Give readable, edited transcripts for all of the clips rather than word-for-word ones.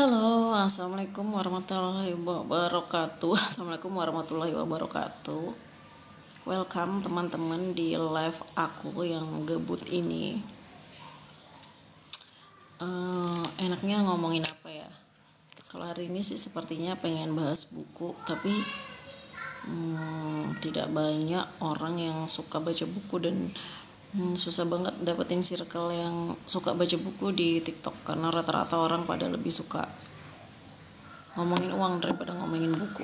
Halo, assalamualaikum warahmatullahi wabarakatuh. Assalamualaikum warahmatullahi wabarakatuh. Welcome teman-teman di live aku yang gebut ini. Enaknya ngomongin apa ya? Kalau hari ini sih sepertinya pengen bahas buku, tapi tidak banyak orang yang suka baca buku dan susah banget dapetin circle yang suka baca buku di TikTok karena rata-rata orang pada lebih suka ngomongin uang daripada ngomongin buku.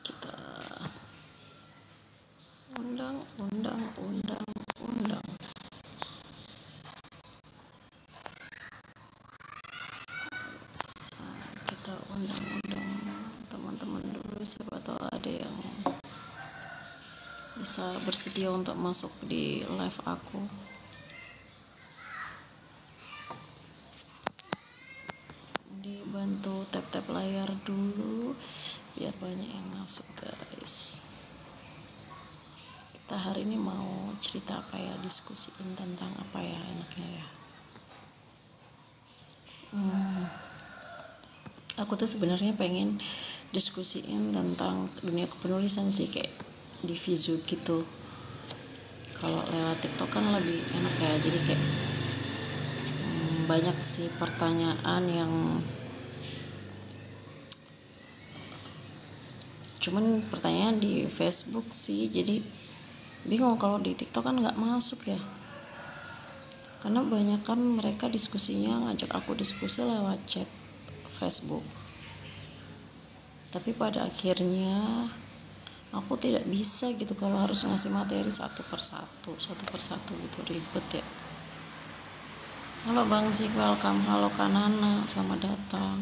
Kita undang. Kita undang teman-teman dulu, siapa tahu ada yang bisa bersedia untuk masuk di live aku. Dibantu tap-tap layar dulu biar banyak yang masuk, guys. Kita hari ini mau cerita apa ya, diskusiin tentang apa ya enaknya ya. Aku tuh sebenarnya pengen diskusiin tentang dunia kepenulisan sih, kayak di Vizu gitu. Kalau lewat TikTok kan lebih enak ya, jadi kayak banyak sih pertanyaan yang cuman pertanyaan di Facebook sih, jadi bingung kalau di TikTok kan nggak masuk ya, karena banyak kan mereka diskusinya ngajak aku diskusi lewat chat Facebook, tapi pada akhirnya aku tidak bisa gitu kalau harus ngasih materi satu persatu gitu, ribet ya. Halo Bang Zik, welcome. Halo Kanana, selamat datang.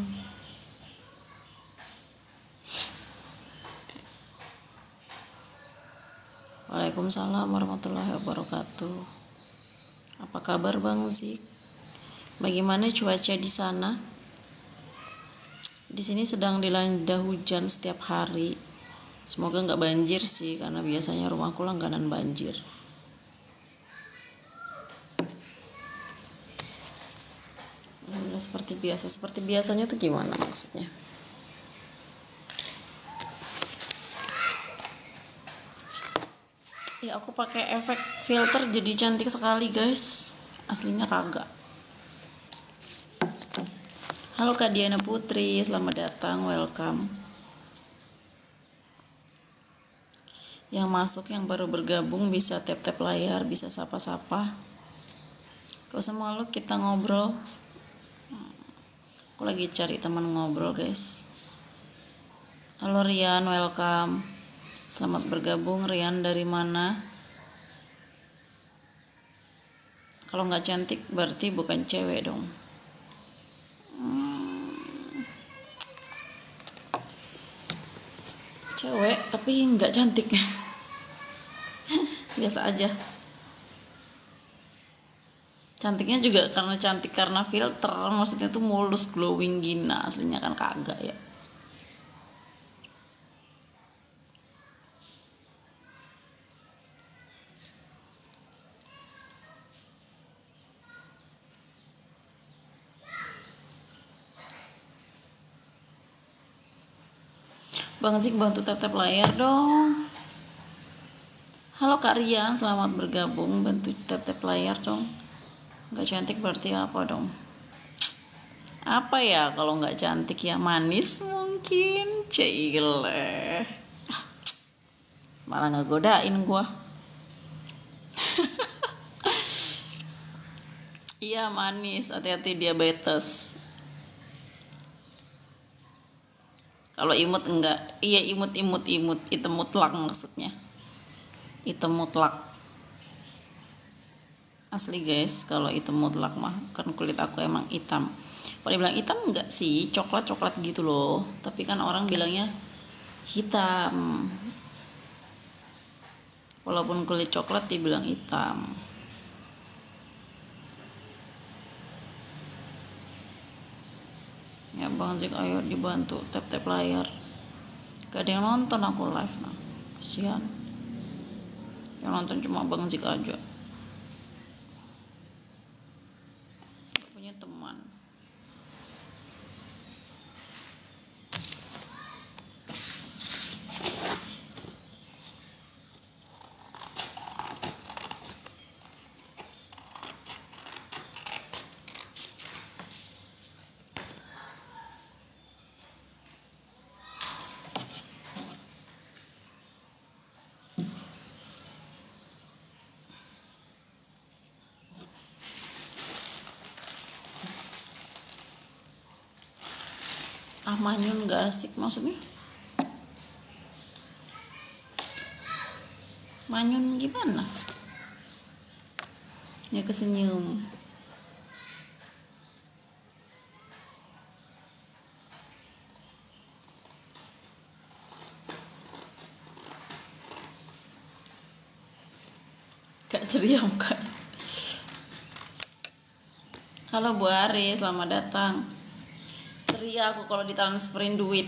Waalaikumsalam warahmatullahi wabarakatuh. Apa kabar Bang Zik? Bagaimana cuaca di sana? Di sini sedang dilanda hujan setiap hari. Semoga nggak banjir sih, karena biasanya rumahku langganan banjir. Seperti biasa. Seperti biasanya tuh gimana maksudnya? Ya aku pakai efek filter jadi cantik sekali, guys. Aslinya kagak. Halo Kak Diana Putri, selamat datang, welcome. Yang masuk, yang baru bergabung bisa tap-tap layar, bisa sapa-sapa. Gak usah malu, kita ngobrol. Aku lagi cari teman ngobrol, guys. Halo Rian, welcome. Selamat bergabung. Rian dari mana? Kalau nggak cantik berarti bukan cewek dong. Cewek tapi nggak cantik. Biasa aja. Cantiknya juga karena cantik karena filter, maksudnya tuh mulus glowing gini, aslinya kan kagak ya. Bang Zik bantu tap-tap layar dong. Halo Kak Rian, selamat bergabung, bantu tap-tap layar dong. Nggak cantik berarti apa dong? Apa ya kalau nggak cantik ya? Manis mungkin. Cile. Malah nggak godain gua. Iya manis, hati-hati diabetes. Kalau imut enggak, iya imut, hitam mutlak maksudnya. Hitam mutlak. Asli guys, kalau hitam mutlak mah kan kulit aku emang hitam. Kalau dibilang hitam enggak sih, coklat gitu loh, tapi kan orang bilangnya hitam. Walaupun kulit coklat dibilang hitam. Ya Bang Zik, ayo dibantu tap-tap layar. Gak ada yang nonton aku live, nah kasihan. Yang nonton cuma Bang Zik aja. Manyun gak asik maksudnya? Manyun gimana? Ya kesenyum. Gak ceria mukanya. Halo Bu Ari, selamat datang. Ceria aku kalau ditransferin duit.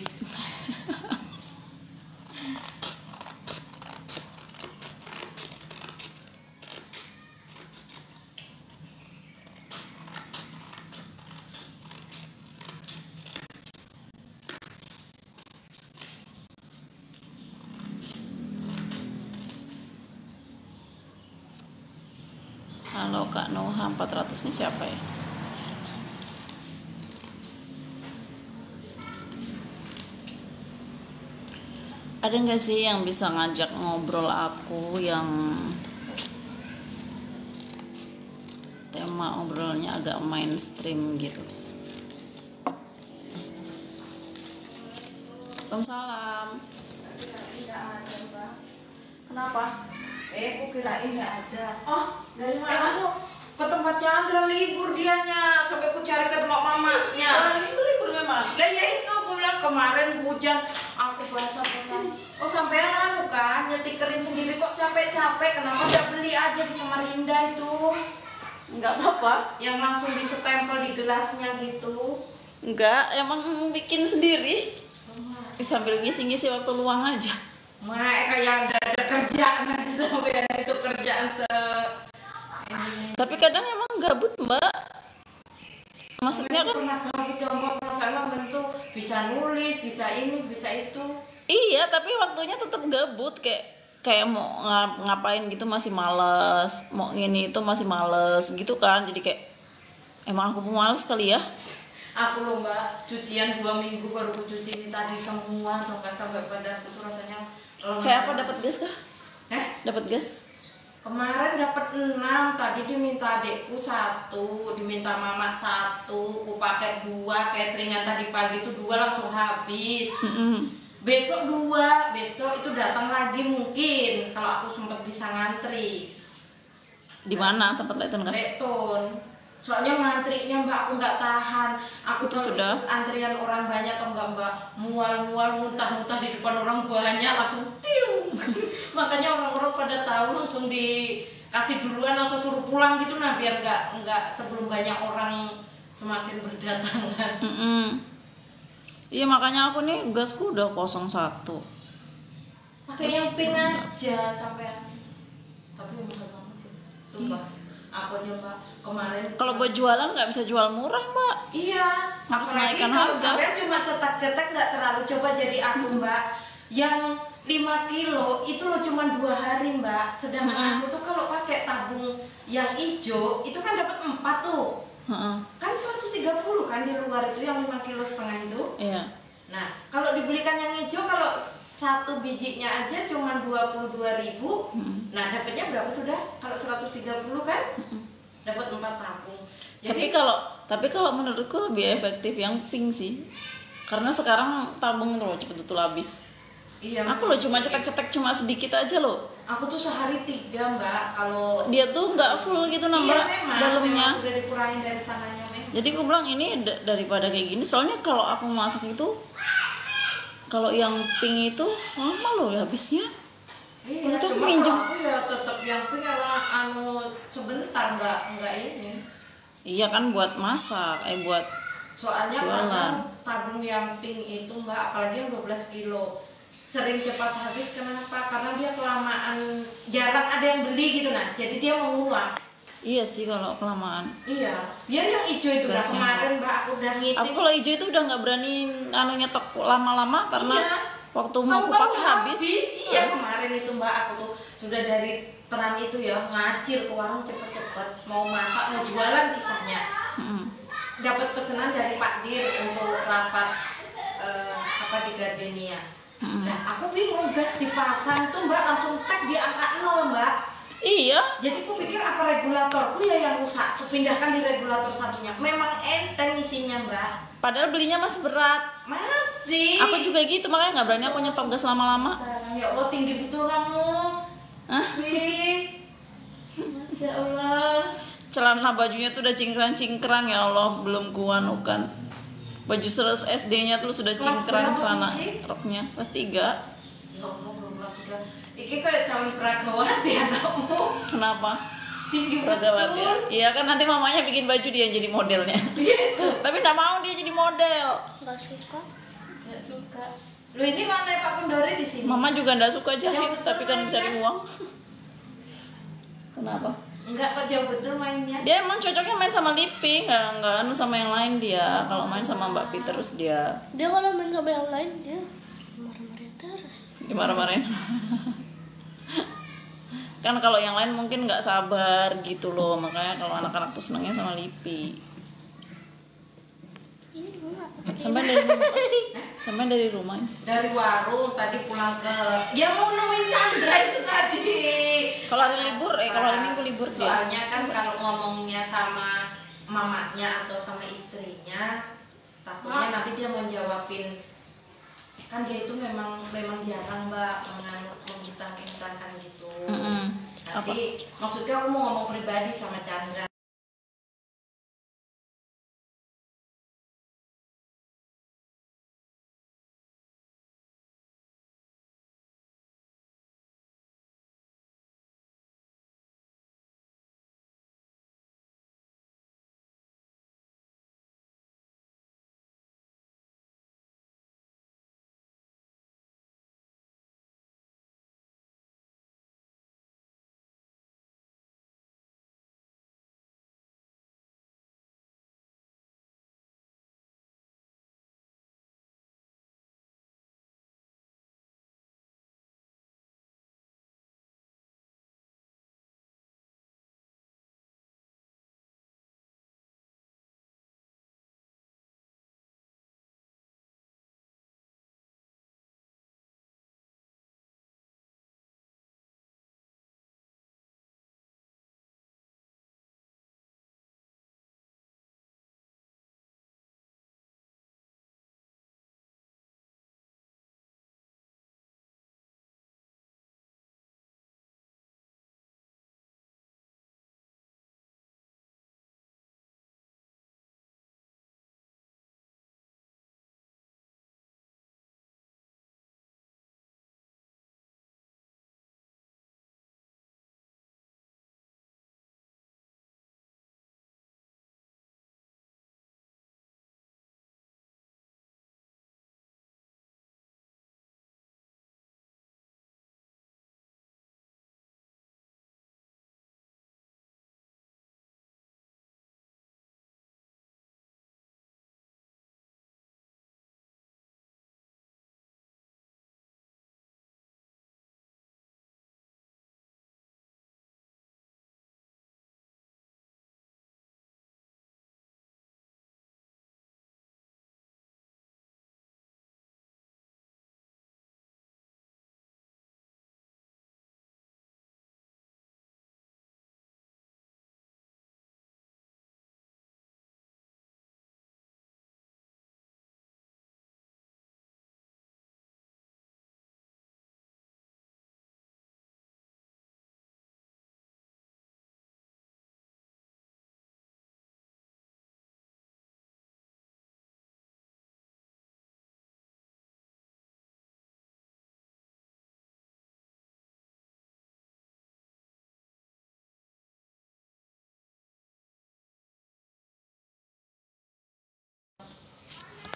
Halo Kak Noha, 400 ini siapa ya? Ada nggak sih yang bisa ngajak ngobrol aku yang tema obrolnya agak mainstream gitu? Waalaikumsalam. Kenapa? Aku kirain nggak ada. Oh, dari mana? Aku ke tempat Chandra libur dianya sampai aku cari ke tempat mamanya. Libur memang. Lah ya itu aku bilang kemarin hujan. Aku bahasa oh sampai anu kan nyetikerin sendiri kok capek-capek. Kenapa nggak beli aja di Samarinda itu? Enggak apa-apa. Yang langsung disestempel di gelasnya gitu. Enggak, emang bikin sendiri. Sambil ngisi-ngisi waktu luang aja. Kayak ada kerjaan aja sampai itu kerjaan ini. Tapi kadang emang gabut Mbak. Maksudnya kan pernah gabut coba perasaan bentuk bisa nulis, bisa ini, bisa itu. iya, tapi waktunya tetap gabut kayak mau ngapain gitu masih males, mau ini itu masih males gitu kan. Jadi kayak emang aku pemalas kali ya. Aku loh Mbak, cucian 2 minggu baru aku cuci ini tadi semua atau nggak sampai pada aku tuh rasanya Kayak apa, dapat gas kah? Dapat gas? Kemarin dapat 6, tadi diminta adekku 1, diminta mama 1, aku pakai 2, cateringan tadi pagi itu 2 langsung habis. Besok 2, besok itu datang lagi mungkin kalau aku sempat bisa ngantri. Di mana tempat Letun kan? Letun. Soalnya ngantrinya Mbak, aku nggak tahan. Aku itu kalau sudah antrian orang banyak atau enggak Mbak, mual-mual muntah-muntah di depan orang banyak langsung tiu. Makanya orang-orang pada tahu langsung dikasih duluan langsung suruh pulang gitu nah biar nggak sebelum banyak orang semakin berdatangan. Iya makanya aku nih gasku udah 01. Pakai yang pink aja sampai. Tapi mahal banget sih. Sumpah. Aku aja Mbak kemarin. Kalau buat jualan nggak bisa jual murah Mbak. Iya. Harus Apalagi naikkan kalau harga. sampai cuma cetak-cetak nggak terlalu. Coba jadi aku Mbak yang 5 kilo itu loh cuma 2 hari Mbak. Sedangkan aku tuh kalau pakai tabung yang hijau itu kan dapat 4 tuh. Kan 130 kan di luar itu yang 5,5 kilo itu. Iya. Nah kalau dibelikan yang hijau kalau 1 bijinya aja cuma 22.000. Nah dapatnya berapa sudah? Kalau 130 kan dapat 4 tabung. Jadi, Tapi kalau menurutku lebih efektif yang pink sih. Karena sekarang tabung itu loh cepet betul habis. iya. Aku loh cuma cetek-cetek cuma sedikit aja loh. Aku tuh sehari 3 Mbak. Kalau Dia tuh nggak full gitu nambah dalamnya. memang sudah dikurangin dari sananya memang. Jadi aku bilang ini daripada kayak gini. Soalnya kalau aku masak itu, kalau yang pink itu lama loh ya habisnya. Iya, Waktu itu aku cuma minjem. kalau aku ya tetap yang pink anu sebentar nggak ini. Iya kan buat masak, buat Soalnya jualan. kadang tabung yang pink itu Mbak, apalagi yang 12 kilo sering cepat habis. Kenapa? Karena dia kelamaan, jarang ada yang beli gitu nah. Jadi dia menguap. Iya sih kalau kelamaan. Iya, biar yang hijau itu nah, Gasnya. kemarin Mbak aku udah ngintip. Aku kalau hijau itu udah nggak berani nyetok lama-lama karena Iya. waktu mau aku Tahu-tahu pakai habis. Iya kemarin itu Mbak aku tuh sudah dari teran itu ya ngacir ke warung cepet-cepet mau masak mau jualan kisahnya. Dapat pesanan dari Pak Dir untuk rapat di Gardenia. Nah aku bingung gas dipasang tuh Mbak langsung tag di angka 0 Mbak. Iya. Jadi ku pikir apa regulatorku ya yang rusak, ku pindahkan di regulator satunya. Memang enteng isinya mbak, Padahal belinya masih berat. masih. Aku juga gitu, makanya nggak berani aku nyetok gas lama-lama. Ya Allah, tinggi betul kamu. Hah? Wih, Masya Allah. Celana bajunya tuh udah cingkrang-cingkrang, ya Allah, belum kuanukan. Baju serus SD-nya tuh sudah Kelas cingkrang, berapa celana sih, Ki? roknya kelas 3. Ya Allah, belum kelas 3. Iki kayak calon Pragawati anakmu. Kenapa? Tinggi Pragawati ya? betul. Iya kan, nanti mamanya bikin baju dia yang jadi modelnya. Gitu. Tapi nggak mau dia jadi model. Nggak suka. Nggak suka. Lu ini kan naik Pak Pendori di sini. Mama juga nggak suka Jauh jahit, betul tapi kan mainnya. cari uang. Kenapa? Enggak kok, jauh betul mainnya. Dia emang cocoknya main sama Lipi, nggak anu sama yang lain dia. Kalau main sama Mbak Pi terus dia Dia kalau main sama yang lain dia marah-marah terus. dimarah-marahin. Kan kalau yang lain mungkin nggak sabar gitu loh, makanya kalau anak-anak tuh senangnya sama Lipi. Ini bunga. Sampai dari rumah. Dari warung tadi pulang ke, ya mau nemuin Chandra itu tadi. Kalau hari libur, kalau hari Minggu libur dia. Soalnya kan kalau ngomongnya sama mamanya atau sama istrinya, takutnya nanti dia mau jawabin. Kan dia itu memang jarang mbak menganut membentang-bentangkan gitu. Nanti maksudnya aku mau ngomong pribadi sama Chandra.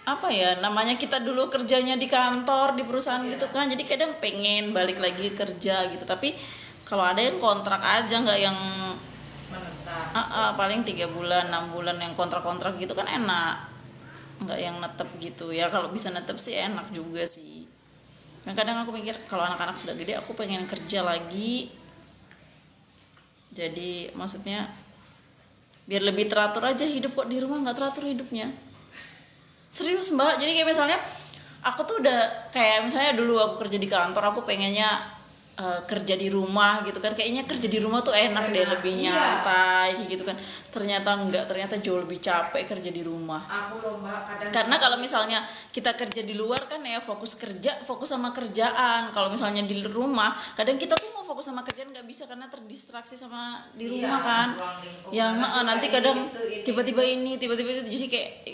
Apa ya namanya, kita dulu kerjanya di kantor di perusahaan gitu kan, jadi kadang pengen balik lagi kerja gitu, tapi kalau ada yang kontrak aja, nggak yang Menetap. paling 3 bulan 6 bulan yang kontrak-kontrak gitu kan enak, nggak yang netep gitu ya. Kalau bisa netep sih enak juga sih. Nah, kadang aku mikir kalau anak-anak sudah gede aku pengen kerja lagi, jadi maksudnya biar lebih teratur aja hidup. Kok di rumah nggak teratur hidupnya, serius mbak. Jadi kayak misalnya aku tuh udah kayak misalnya dulu aku kerja di kantor, aku pengennya kerja di rumah gitu kan, kayaknya kerja di rumah tuh enak deh, lebih nyantai gitu kan. Ternyata enggak, ternyata jauh lebih capek kerja di rumah. Aku loh Mbak, kadang Karena kalau misalnya kita kerja di luar kan ya fokus kerja, fokus sama kerjaan. Kalau misalnya di rumah, kadang kita tuh mau fokus sama kerjaan nggak bisa karena terdistraksi sama di rumah kan. Yang nanti kadang tiba-tiba ini, tiba-tiba itu. Jadi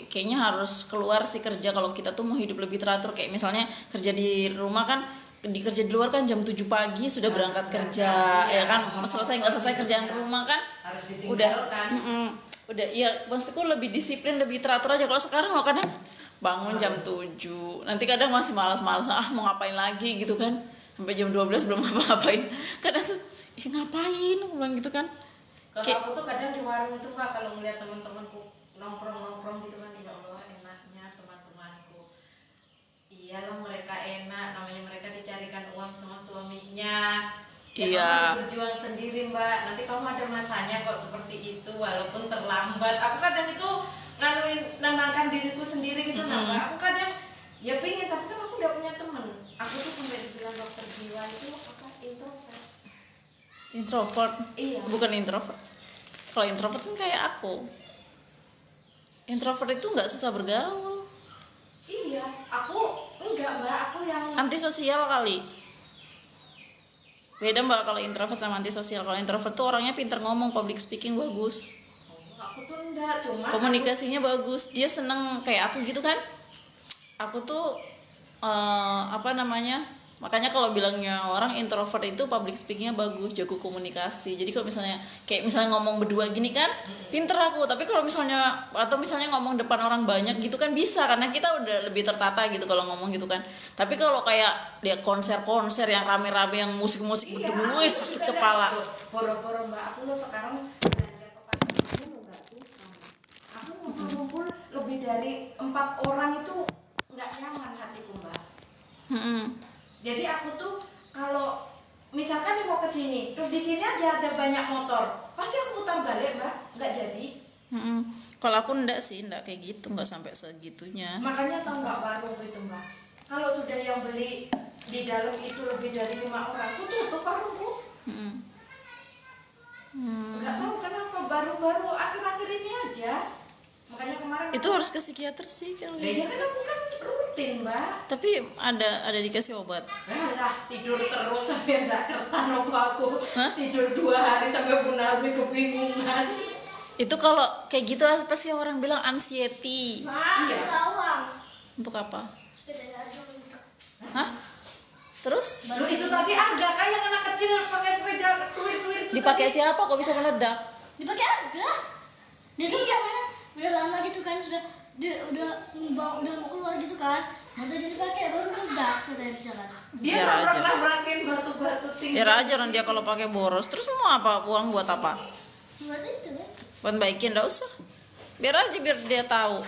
kayaknya harus keluar sih kerja kalau kita tuh mau hidup lebih teratur. Kayak misalnya kerja di rumah kan, kerja di luar kan jam 7 pagi sudah berangkat kerja, ya kan. Selesai nggak selesai kerjaan rumah kan udah ya, maksudku lebih disiplin, lebih teratur aja. Kalau sekarang lo kadang bangun jam 7, nanti kadang masih malas-malas, mau ngapain lagi gitu kan, sampai jam 12 belum ngapa-ngapain. Kadang tuh ngapain bilang gitu kan. Kalau aku tuh kadang di warung itu Mbak, kalau ngeliat teman-temanku nongkrong gitu kan, ya Allah enaknya teman-temanku. Iyalah mereka enak, namanya mereka dicarikan uang sama suaminya. Ya, kamu berjuang sendiri Mbak, nanti kamu ada masanya kok seperti itu, walaupun terlambat. Aku kadang itu nenangkan diriku sendiri gitu Mbak. Aku kadang ya pingin, tapi kan aku udah punya temen. Aku tuh sampai dibilang dokter jiwa itu apa, introvert. Iya. Bukan introvert. Kalau introvert kan kayak aku. Introvert itu nggak susah bergaul. Iya, aku enggak Mbak, aku yang antisosial kali. Beda Mbak kalau introvert sama antisosial. Kalau introvert tuh orangnya pintar ngomong, public speaking bagus. Aku tuh enggak, cuma komunikasinya bagus. Dia seneng kayak aku gitu kan. Aku tuh makanya kalau bilangnya orang introvert itu public speakingnya bagus, jago komunikasi. Jadi kalau misalnya ngomong berdua gini kan pinter aku, tapi kalau misalnya ngomong depan orang banyak gitu kan bisa, karena kita udah lebih tertata gitu kalau ngomong gitu kan. Tapi kalau kayak dia konser yang rame-rame, yang musik-musik berdua, sakit kepala. Boro-boro Mbak, aku lo sekarang belanja ke pasar ini enggak suka. Aku ngumpul lebih dari 4 orang itu nggak nyaman hatiku Mbak. Jadi aku tuh kalau misalkan nih mau ke sini, terus di sini aja ada banyak motor, pasti aku putar balik Mbak, nggak jadi. Kalau aku enggak kayak gitu, enggak sampai segitunya. Makanya tau nggak warung itu Mbak, kalau sudah yang beli di dalam itu lebih dari 5 orang, aku tutup warungku. Nggak tahu kenapa, baru-baru akhir-akhir ini aja. Makanya kemarin itu harus ke psikiater sih kalau ya kan aku kan rutin Mbak. Tapi ada dikasih obat. Lah tidur terus sampai nggak kertan aku. Tidur 2 hari sampai Bu Nabi kebingungan. Itu kalau kayak gitu apa sih orang bilang anxiety. Iya. Untuk apa? Sepeda aja untuk. Hah? Terus? Lu itu tadi ada kayak anak kecil pakai sepeda tuir-tuir itu. Dipakai siapa kok bisa meledak? Dipakai ada. Dia tuh udah lama gitu kan, udah mau keluar gitu kan. Mau tadi dipakai baru meledak katanya di jalan. Dia nabrak-nabrakin batu-batu tinggi. Biar aja orang dia kalau pakai boros. Terus mau apa? Uang buat apa? Buat itu kan. Buat baikin, enggak usah. Biar dia tahu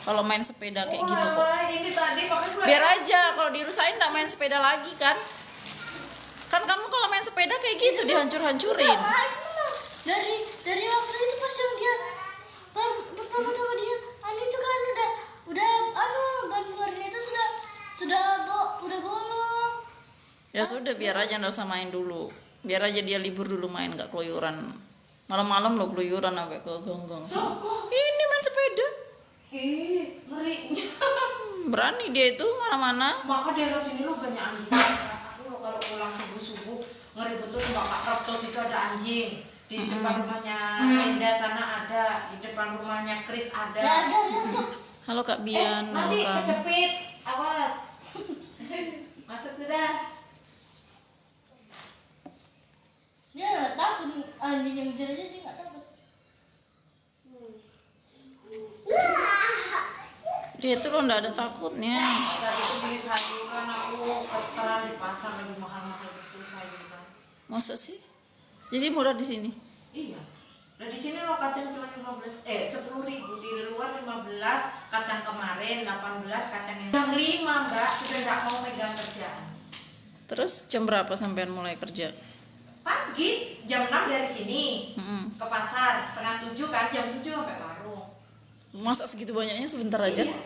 kalau main sepeda kayak gitu kok. Ini tadi pakai Biar aja kalau dirusain enggak main sepeda lagi kan. Kan kamu kalau main sepeda kayak gitu dihancur-hancurin. Dari waktu itu pas yang dia pertama-tama dia itu kan udah ban luarnya itu udah bolong. Ya sudah, biar aja enggak usah main dulu. Biar aja dia libur dulu, main enggak keluyuran. Malam-malam lo keluyuran sampai ke ganggang. Ini main sepeda. Ih, ngerinya. Berani dia itu mana-mana. Maka daerah sini lo banyak anjing. Aku lo kalau pulang subuh-subuh ngeri betul Mbak Raptos itu ada anjing. Di depan rumahnya Enda sana ada, di depan rumahnya Chris ada. Halo Kak Bian, nanti welcome. kecepit, awas. Masuk sudah. Dia nggak takut, anjing yang ngejar aja dia nggak takut. Dia itu lo nggak ada takutnya. Tadi itu beli sayuran aku keteran di pasar lagi mahal-mahal gitu sayuran. Masa sih? Jadi murah di sini. Iya. Nah di sini lo kacang cuma 10.000, di luar 15, kacang kemarin 18, kacang yang jam 5 Mbak, sudah nggak mau megang kerjaan. Terus jam berapa sampean mulai kerja? Pagi jam 6 dari sini ke pasar, setengah 7 kan, jam 7 sampai warung. Masa segitu banyaknya sebentar aja? Iya.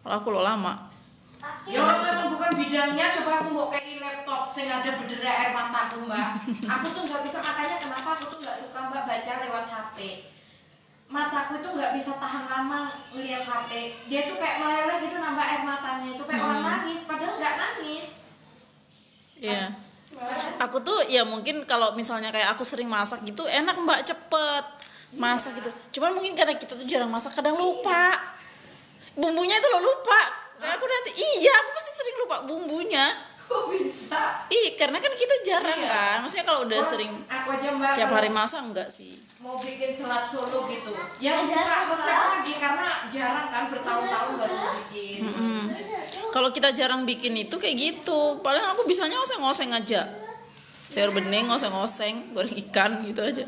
Kalau aku lo lama. Ya orang memang bukan bidangnya, coba aku mau kayak laptop sing ada berdera air mataku mbak. Aku tuh nggak bisa, makanya kenapa aku tuh nggak suka mbak baca lewat HP. Mataku itu nggak bisa tahan lama ngeliat HP. Dia tuh kayak meleleh gitu nambah air matanya itu kayak orang nangis, padahal nggak nangis. Iya. Aku tuh ya mungkin kalau misalnya kayak aku sering masak gitu enak mbak, cepet masak gitu. Cuman mungkin karena kita tuh jarang masak kadang lupa bumbunya itu lo lupa. Aku nanti aku pasti sering lupa bumbunya. Kok bisa? Karena kan kita jarang kan. Maksudnya kalau udah sering aku aja mbak tiap hari masak enggak sih. Mau bikin selat Solo gitu. Ya buka resep lagi karena jarang kan, bertahun-tahun baru bikin. Kalau kita jarang bikin itu kayak gitu. Paling aku bisanya oseng-oseng aja. Sayur bening, oseng-oseng, goreng ikan gitu aja.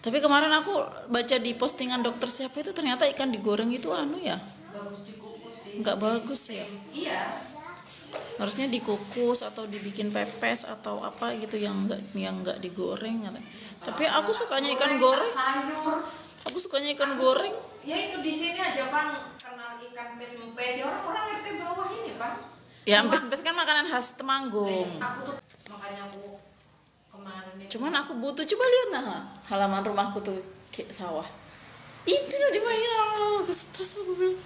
Tapi kemarin aku baca di postingan dokter siapa itu ternyata ikan digoreng itu ya. Bagus dikukus Enggak bagus ya. Iya. Harusnya dikukus atau dibikin pepes atau apa gitu yang enggak digoreng. Tapi aku sukanya ikan goreng. Sayur. Aku sukanya ikan goreng. Ya itu di sini aja Bang, kenal ikan pes-pes. Ya orang-orang RT bawah ini, Bang. Ya pes-pes kan makanan khas Temanggung. Aku tuh makanya aku kemarin itu. Cuman aku butuh, coba lihat halaman rumahku tuh kayak sawah. Itu udah dimainin aku stres aku bilang.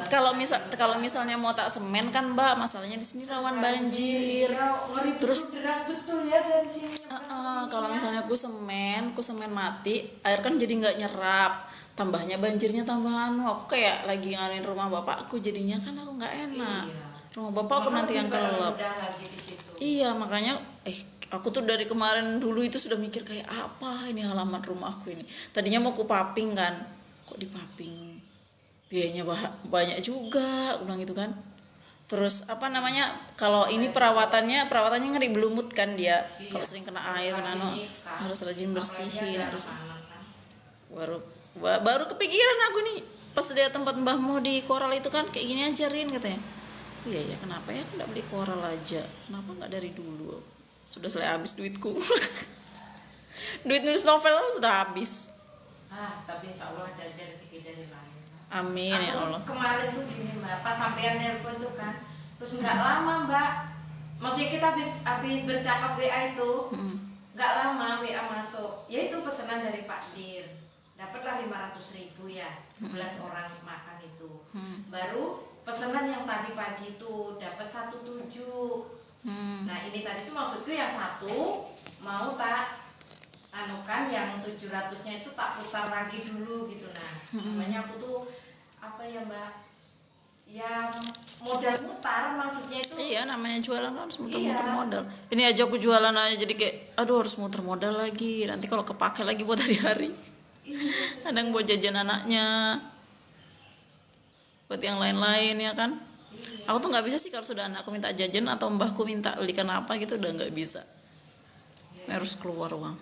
Kalau misalnya mau tak semen kan mbak, masalahnya di sini rawan banjir. Terus deras betul ya dari sini. Kalau misalnya ku semen mati, air kan jadi nggak nyerap. Tambahnya banjirnya tambahan. Aku kayak lagi nganin rumah bapakku, jadinya kan aku nggak enak. Rumah bapakku nanti yang kelelep. Iya makanya aku tuh dari kemarin dulu itu sudah mikir kayak apa ini halaman rumahku ini. Tadinya mau ku paping kan, kok dipaping? Biayanya banyak juga, bilang gitu kan. Terus kalau ini perawatannya ngeri belumut kan dia. Kalau sering kena air kan harus rajin bersihin, harus baru kepikiran aku nih pas dia tempat mbahmu di Koral itu kan kayak gini aja Rin katanya. Iya kenapa ya aku nggak beli Koral aja, kenapa nggak dari dulu, sudah selesai habis duitku. Duit nulis novel sudah habis. Tapi insya Allah ada rezeki dari lain. Amin ya Allah. Kemarin tuh gini mbak, pas sampean nelpon tuh kan, terus nggak lama mbak, maksudnya kita habis bercakap WA itu, nggak lama WA masuk, yaitu pesanan dari Pak Dir, dapatlah 500.000 ya, 11 orang makan itu, baru pesanan yang tadi pagi itu dapat 17. Nah ini tadi tuh maksudku yang satu mau tak anukan yang 700-nya itu tak putar lagi dulu gitu. Nah namanya aku tuh apa ya mbak, yang modal mutar maksudnya itu. Iya namanya jualan harus muter-muter modal. Ini aja aku jualan aja jadi kayak aduh harus muter modal lagi, nanti kalau kepake lagi buat hari-hari. Kadang buat jajan anaknya, buat yang lain-lain ya kan. Aku tuh nggak bisa sih kalau sudah anakku minta jajan atau mbahku minta belikan apa gitu, udah nggak bisa. Harus keluar uang,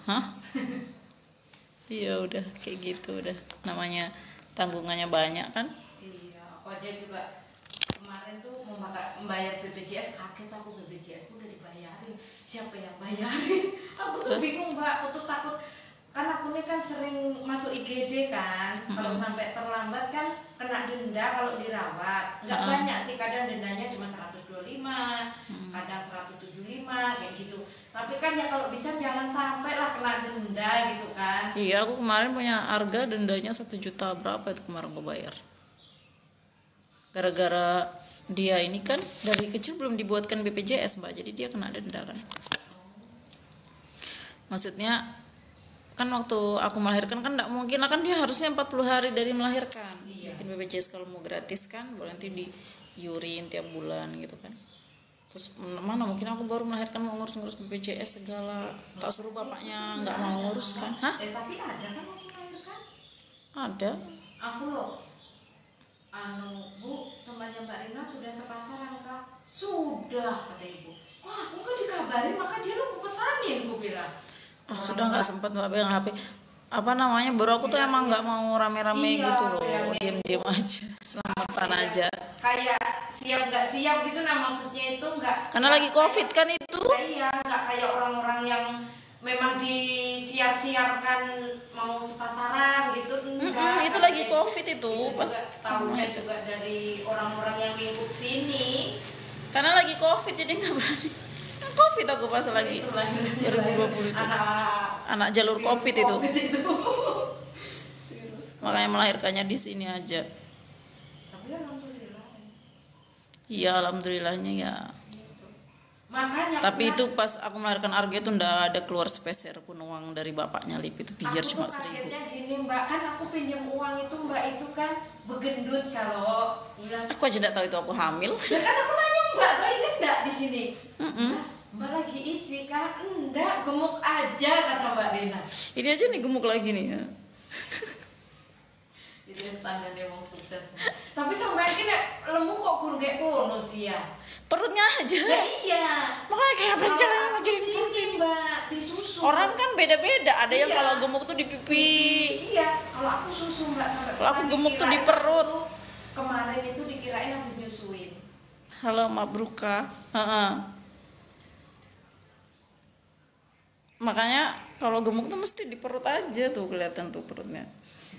iya udah kayak gitu, udah namanya tanggungannya banyak kan. Iya, aku aja juga kemarin tuh membayar BPJS, kaget aku BPJS tuh udah dibayarin, siapa yang bayarin? Aku tuh bingung mbak, aku tuh takut kan aku ini kan sering masuk IGD kan, kalau sampai terlambat kan kena denda kalau dirawat. Nggak banyak sih, kadang dendanya cuma 125, kadang 175 kayak gitu. Tapi kan ya kalau bisa jangan sampai lah kena denda gitu kan. Iya, aku kemarin punya harga dendanya 1 juta berapa itu kemarin gue bayar. Gara-gara dia ini kan dari kecil belum dibuatkan BPJS mbak, jadi dia kena denda kan. Maksudnya kan waktu aku melahirkan kan tidak mungkin, kan dia harusnya 40 hari dari melahirkan. Bikin BPJS kalau mau gratis kan, boleh nanti di yurin tiap bulan gitu kan. Terus mana mungkin aku baru melahirkan mau ngurus-ngurus BPJS segala, tak suruh bapaknya nggak mau ngurus kan. Tapi ada kan waktu melahirkan? Ada. Aku loh, Bu, temannya Mbak Rina sudah sepasaran kak? Sudah, kata ibu. Wah, aku nggak dikabarin, maka dia lo pesanin, gue bilang. Sudah nggak sempat mbak pegang HP. Baru aku tuh emang nggak mau rame-rame gitu loh, diam-diam aja, selamatan aja. Kayak siap nggak siap gitu, nah maksudnya itu nggak. Karena lagi COVID kan itu. Iya, nggak kayak orang-orang yang memang disiar-siarkan mau sepasaran gitu. Itu lagi COVID itu pas. Tahunya juga dari orang-orang yang lingkup sini. Karena lagi COVID jadi nggak berani. Covid aku pas lagi Itu lahirnya 2020 itu. Anak jalur virus Covid itu. COVID itu. Makanya melahirkannya di sini aja. Tapi alhamdulillah. Iya, alhamdulillahnya ya. Makanya Tapi itu pas aku melahirkan Arga itu ndak ada keluar sepeser pun uang dari bapaknya Lip, itu biar aku cuma tuh 1.000. kagetnya gini Mbak, kan aku pinjam uang itu Mbak itu kan begendut kalau bilang. Aku aja ndak tahu itu aku hamil. Ya kan aku nanya Mbak, Mbak inget nggak di sini? Mm-mm. Mbak lagi isi kan? Enggak, gemuk aja kata Mbak Dena. Ini aja nih gemuk lagi nih ya. Jadi standar dia mau sukses. Tapi sampai kini lemu kok kurge kono sih ya. Perutnya aja. Ya iya. Makanya kayak apa sih caranya ngajarin perut? sini Mbak, disusu. Orang kan beda-beda, ada yang Iya. kalau gemuk tuh di pipi. Iya, kalau aku susu Mbak sampai Kalau aku pernah gemuk tuh di dikirain perut. aku kemarin itu dikirain habis nyusuin. Halo Mabruka. Heeh. Makanya kalau gemuk tuh mesti di perut aja tuh kelihatan tuh perutnya.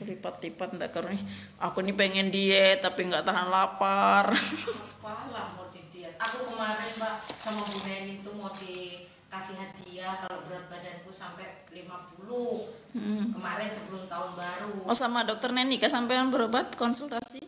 Lipat-lipat enggak karena aku nih pengen diet tapi nggak tahan lapar. Apalah mau di diet. Aku kemarin Mbak sama Bu Neni itu mau dikasih hadiah kalau berat badanku sampai 50. Kemarin sebelum tahun baru. Oh sama dokter Neni kah sampean berobat konsultasi?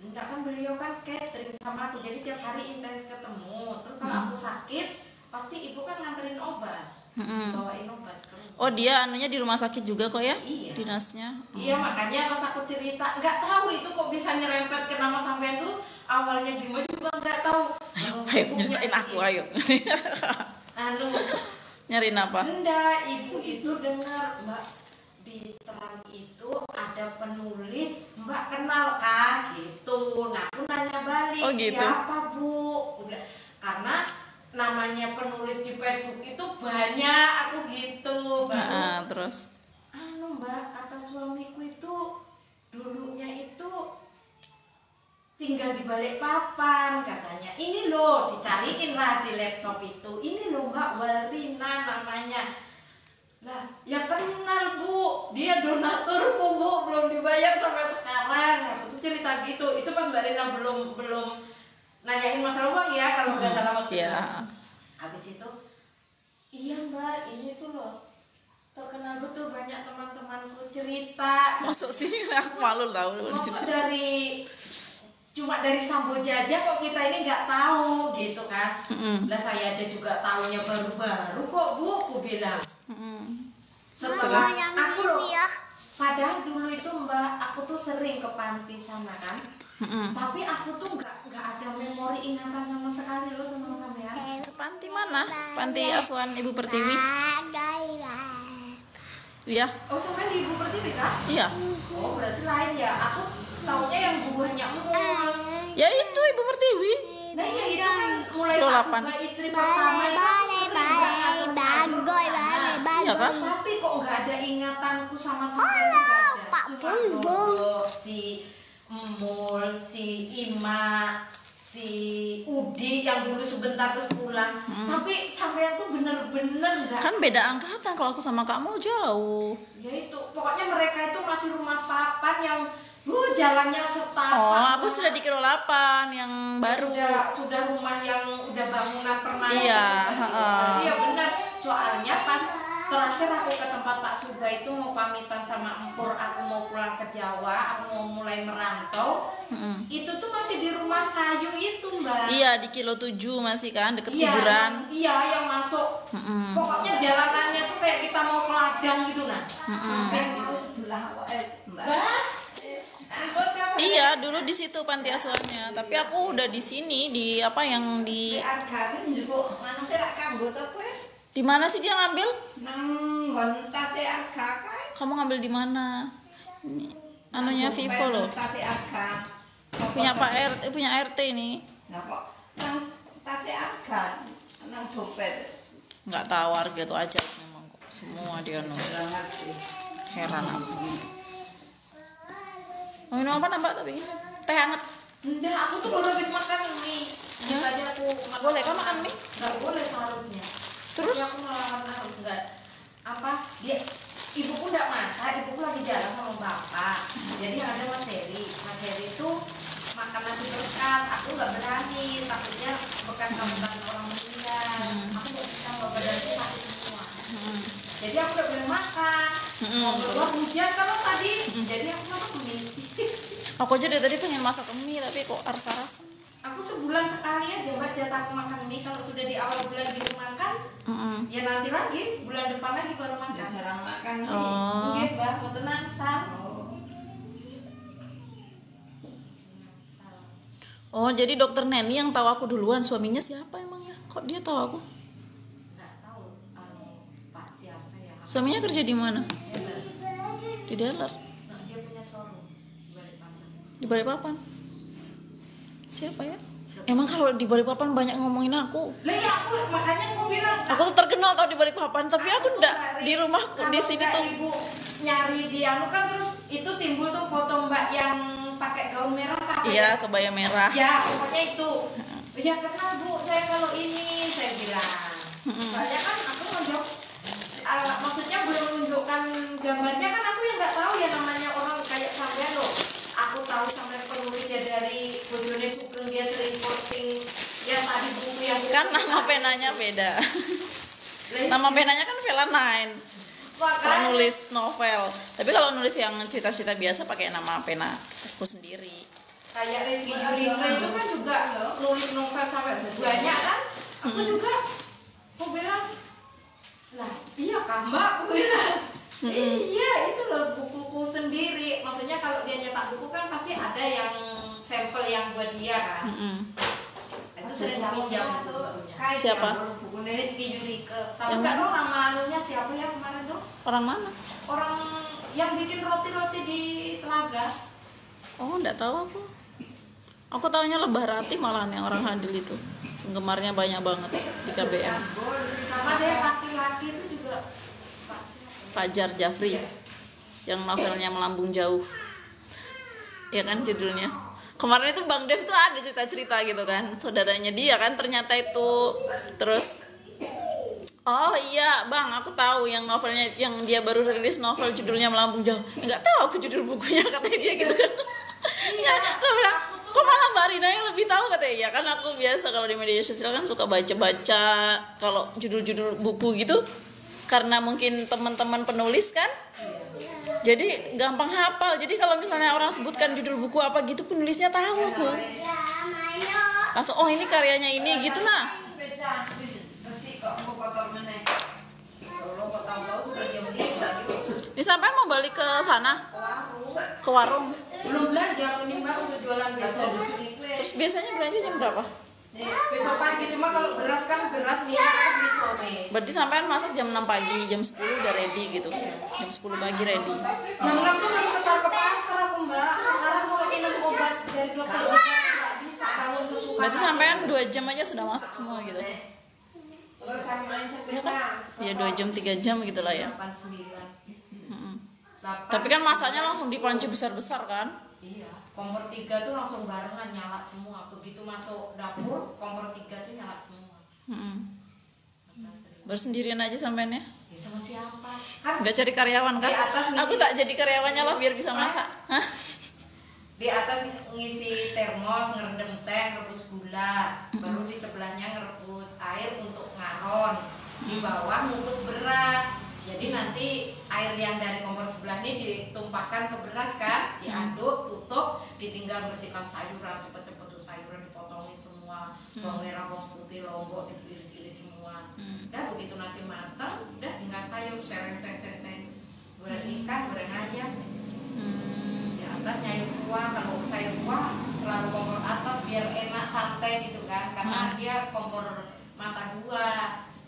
Enggak kan beliau kan catering sama aku jadi tiap hari intens ketemu. Terus kalau aku sakit pasti ibu kan nganterin obat. Bawain obat ke rumah. Oh dia anunya di rumah sakit juga kok ya? Iya. Dinasnya. Iya makanya pas aku cerita nggak tahu itu kok bisa nyerempet ke nama sampean tuh awalnya gimana juga nggak tahu. Ayo nyeritain aku ayo. Anu Nyariin apa? enggak ibu itu dengar Mbak di terang itu ada penulis Mbak kenal kah gitu. Nah aku nanya balik Oh, gitu. siapa Bu? Udah karena namanya penulis di Facebook itu banyak aku gitu baru Nah, terus anu Mbak kata suamiku itu dulunya itu tinggal di balik papan katanya ini loh dicariin lah di laptop itu ini loh Mbak Warina namanya lah ya kenal Bu dia donaturku Bu belum dibayar sampai sekarang maksudnya cerita gitu itu pas Mbak Rina belum nanyain masalah uang ya kalau nggak salah waktu itu. ya. Habis itu iya Mbak ini tuh loh terkenal betul banyak teman-temanku cerita Masuk sih aku malu tahu. maksud cuma dari Samboja aja kok kita ini nggak tahu gitu kan. Lah saya aja juga tahunya baru-baru kok Bu aku bilang setelah aku loh padahal dulu itu Mbak aku tuh sering ke panti sana kan. Tapi aku tuh nggak ada memori ingatan sama sekali loh tentang sampean. Panti mana? Panti asuhan Ibu Pertiwi. Iya. Oh sampai di Ibu Pertiwi kah? Iya. Oh berarti lain ya. Aku taunya yang buahnya mul. Ya itu Ibu Pertiwi. Nah ya itu kan mulai Kilo Pak 8. Suga istri pertama itu aku sering berangkat ke sana. Iya kan? Tapi kok nggak ada ingatanku sama sampean nggak ada. Cuma Dodo, si Mul, si Ima, si Udi yang dulu sebentar terus pulang. Tapi sampean tuh bener-bener nggak. Kan beda angkatan kalau aku sama kamu jauh. Ya itu pokoknya mereka itu masih rumah papan yang jalannya setapak. Oh, aku sudah di kilo 8 yang baru. Sudah rumah yang udah bangunan permanen. Iya, Iya benar. Soalnya pas terakhir aku ke tempat Pak Suga itu mau pamitan sama Empur, aku mau pulang ke Jawa, aku mau mulai merantau. Itu tuh masih di rumah kayu itu, Mbak. Iya, di kilo 7 masih kan deket Iya, kuburan. iya yang masuk. Pokoknya jalanannya tuh kayak kita mau ke ladang gitu nah. Sampai Mbak. Iya, dulu di situ panti asuhannya. Tapi aku udah di sini di apa yang di di mana sih dia ngambil? Kamu ngambil di mana? Ini anunya Vivo loh. Punya Pak RT, punya RT ini. Nggak tahu harga tuh aja memang kok. Semua dia heran aku. Mau minum apa nambah tapi teh hangat. Enggak, aku tuh baru habis makan mie. Tadi aku makan. Boleh kan makan mie? Enggak boleh seharusnya. Terus? Tapi aku melawan harus enggak. Apa? Dia ibuku enggak masak, ibuku lagi jalan sama bapak. Jadi yang ada Mas Heri. Mas Heri itu makan nasi berkat. Aku enggak berani, takutnya bekas kabutan orang meninggal. jadi aku udah boleh makan. Mau keluar hujan kalau tadi, jadi aku makan mie. Aku aja dari tadi pengen masak mie tapi kok rasa-rasa. Aku sebulan sekali aja buat jatah aku makan mie. Kalau sudah di awal bulan gitu makan, ya nanti lagi bulan depan lagi baru makan. Jarang makan. Mungkin Mbak, mau tenang Sal. Oh, jadi dokter Neni yang tahu aku duluan, suaminya siapa emangnya? Kok dia tahu aku? Nggak tahu Pak siapa ya. Suaminya kerja di mana? Dealer. Di dealer, Nah, dia punya showroom di Balikpapan. di Balikpapan. Siapa ya? Emang kalau di Balikpapan banyak ngomongin aku. Lah ya aku makanya aku bilang Aku tuh terkenal tau di Balikpapan, tapi aku enggak di rumahku di sini tuh. Ibu nyari di anu kan terus itu timbul tuh foto Mbak yang pakai gaun merah apa Iya, kebaya merah. ya pokoknya itu ya kenal Bu saya kalau ini saya bilang soalnya kan aku nunjuk maksudnya belum menunjukkan gambarnya kan aku yang nggak tahu ya namanya orang kayak sampean loh aku tahu sampai penulis ya dari bojone Sugeng dia sering posting ya tadi buku yang Kan nama penanya beda. Nama penanya kan Vela Nine. Kalau nulis novel, tapi kalau nulis yang cerita-cerita biasa pakai nama pena aku sendiri. kayak Rizky Jurika itu kan juga nulis novel sampai banyak kan aku juga aku bilang lah iya kan Mbak aku bilang iya itu loh bukuku sendiri maksudnya kalau dia nyetak buku kan pasti ada yang sampel yang buat dia kan itu sering pinjam bukunya Siapa? bukunya Rizky Jurika tapi Yang nggak mana? tahu nama anunya siapa ya kemarin tuh Orang mana? orang yang bikin roti-roti di Telaga. Oh, enggak tahu aku. Aku taunya Lebah Rati malahan yang orang Handil itu. Penggemarnya banyak banget di KBM. Sama deh laki-laki itu juga Fajar Jafri. Yang novelnya Melambung Jauh. Ya kan judulnya. Kemarin itu Bang Dev tuh ada cerita-cerita gitu kan. Saudaranya dia kan ternyata itu. Terus oh iya Bang, aku tahu yang novelnya yang dia baru rilis novel judulnya Melambung Jauh. Enggak tahu aku judul bukunya katanya dia gitu kan. Iya, aku bilang, kok malah Mbak Rina yang lebih tahu katanya. Ya kan aku biasa kalau di media sosial kan suka baca-baca kalau judul-judul buku gitu. Karena mungkin teman-teman penulis kan. Jadi gampang hafal. Jadi kalau misalnya orang sebutkan judul buku apa gitu penulisnya tahu aku. Langsung oh ini karyanya ini gitu nah. Disampaikan mau balik ke sana, ke warung. belum belanja ini Mbak udah jualan besok. Terus biasanya belanja jam berapa? Besok pagi cuma kalau beras kan beras minyak kan beli sore. Berarti sampean masak jam 6 pagi, jam 10 udah ready gitu. Jam 10 pagi ready. Jam 6 tuh baru setar ke pasar aku Mbak. Sekarang kalau minum obat dari dokter nggak bisa kalau sesuka. Berarti sampean 2 jam aja sudah masak semua gitu. Ya kan? Ya 2 jam 3 jam gitu lah ya. 8, 9. Tapi kan masaknya langsung di panci besar-besar kan? Iya, kompor 3 tuh langsung barengan nyala semua. Begitu masuk dapur, kompor 3 tuh nyala semua. Bersendirian aja sampean ya? Ya sama siapa? Kan Nggak cari karyawan kan? Di atas ngisi- Aku tak jadi karyawannya lah biar bisa masak. Hah? di atas ngisi termos, ngerendam teh, rebus gula. Baru di sebelahnya ngerebus air untuk ngaron. Di bawah ngukus beras. Jadi nanti air yang dari kompor sebelah ini ditumpahkan ke beras kan, diaduk, tutup, ditinggal bersihkan sayuran, cepet-cepet tuh sayuran dipotongin semua, bawang merah, bawang putih, lombok diiris-iris semua. Udah begitu nasi matang, udah tinggal sayur, sereng, goreng ikan, goreng ayam. Di atas sayur kuah, kalau sayur kuah selalu kompor atas biar enak santai gitu kan, karena dia kompor mata 2,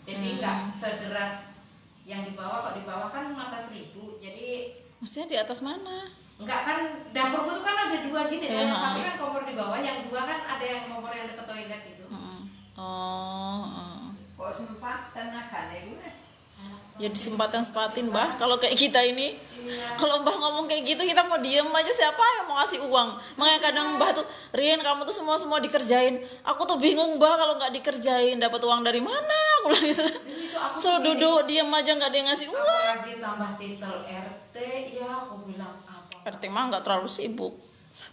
jadi nggak sederas yang di bawah. Kalau di bawah kan mata 1000, jadi Maksudnya di atas mana? enggak kan dapurku tuh kan ada 2 gini, Iya, yang satu kan kompor di bawah, yang 2 kan ada yang kompor yang deket toilet gitu. Oh. Kok sempat tenaga gue? Ya disempatin bah. Kalau kayak kita ini, kalau Mbah ngomong kayak gitu kita mau diem aja, siapa yang mau kasih uang? Makanya kadang Mbah tuh, Rin kamu tuh semua dikerjain. Aku tuh bingung Mbah kalau nggak dikerjain dapat uang dari mana? Aku bilang gitu. Suruh duduk diem aja nggak ada yang ngasih uang. Apalagi tambah titel RT, ya aku bilang apa? RT mah nggak terlalu sibuk.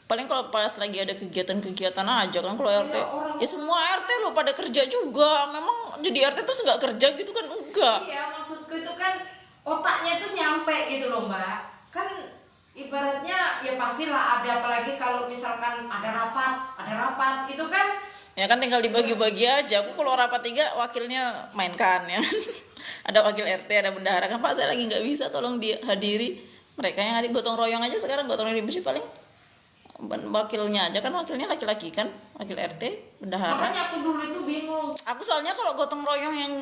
Paling kalau pas lagi ada kegiatan-kegiatan aja kan kalau RT. Ya semua RT lo pada kerja juga. Memang jadi RT terus nggak kerja gitu kan enggak. Iya, maksudku itu kan otaknya tuh nyampe gitu loh Mbak. Kan ibaratnya ya pastilah ada, apalagi kalau misalkan ada rapat itu kan Ya kan tinggal dibagi-bagi aja. Aku kalau rapat 3 wakilnya mainkan ya. Ada wakil RT, ada bendahara kan, Pak saya lagi nggak bisa tolong dihadiri. Mereka yang ada gotong royong aja sekarang, gotong royong bersih paling wakilnya aja kan, wakilnya laki-laki kan, wakil RT, bendahara. makanya aku dulu itu bingung. Aku soalnya kalau gotong royong yang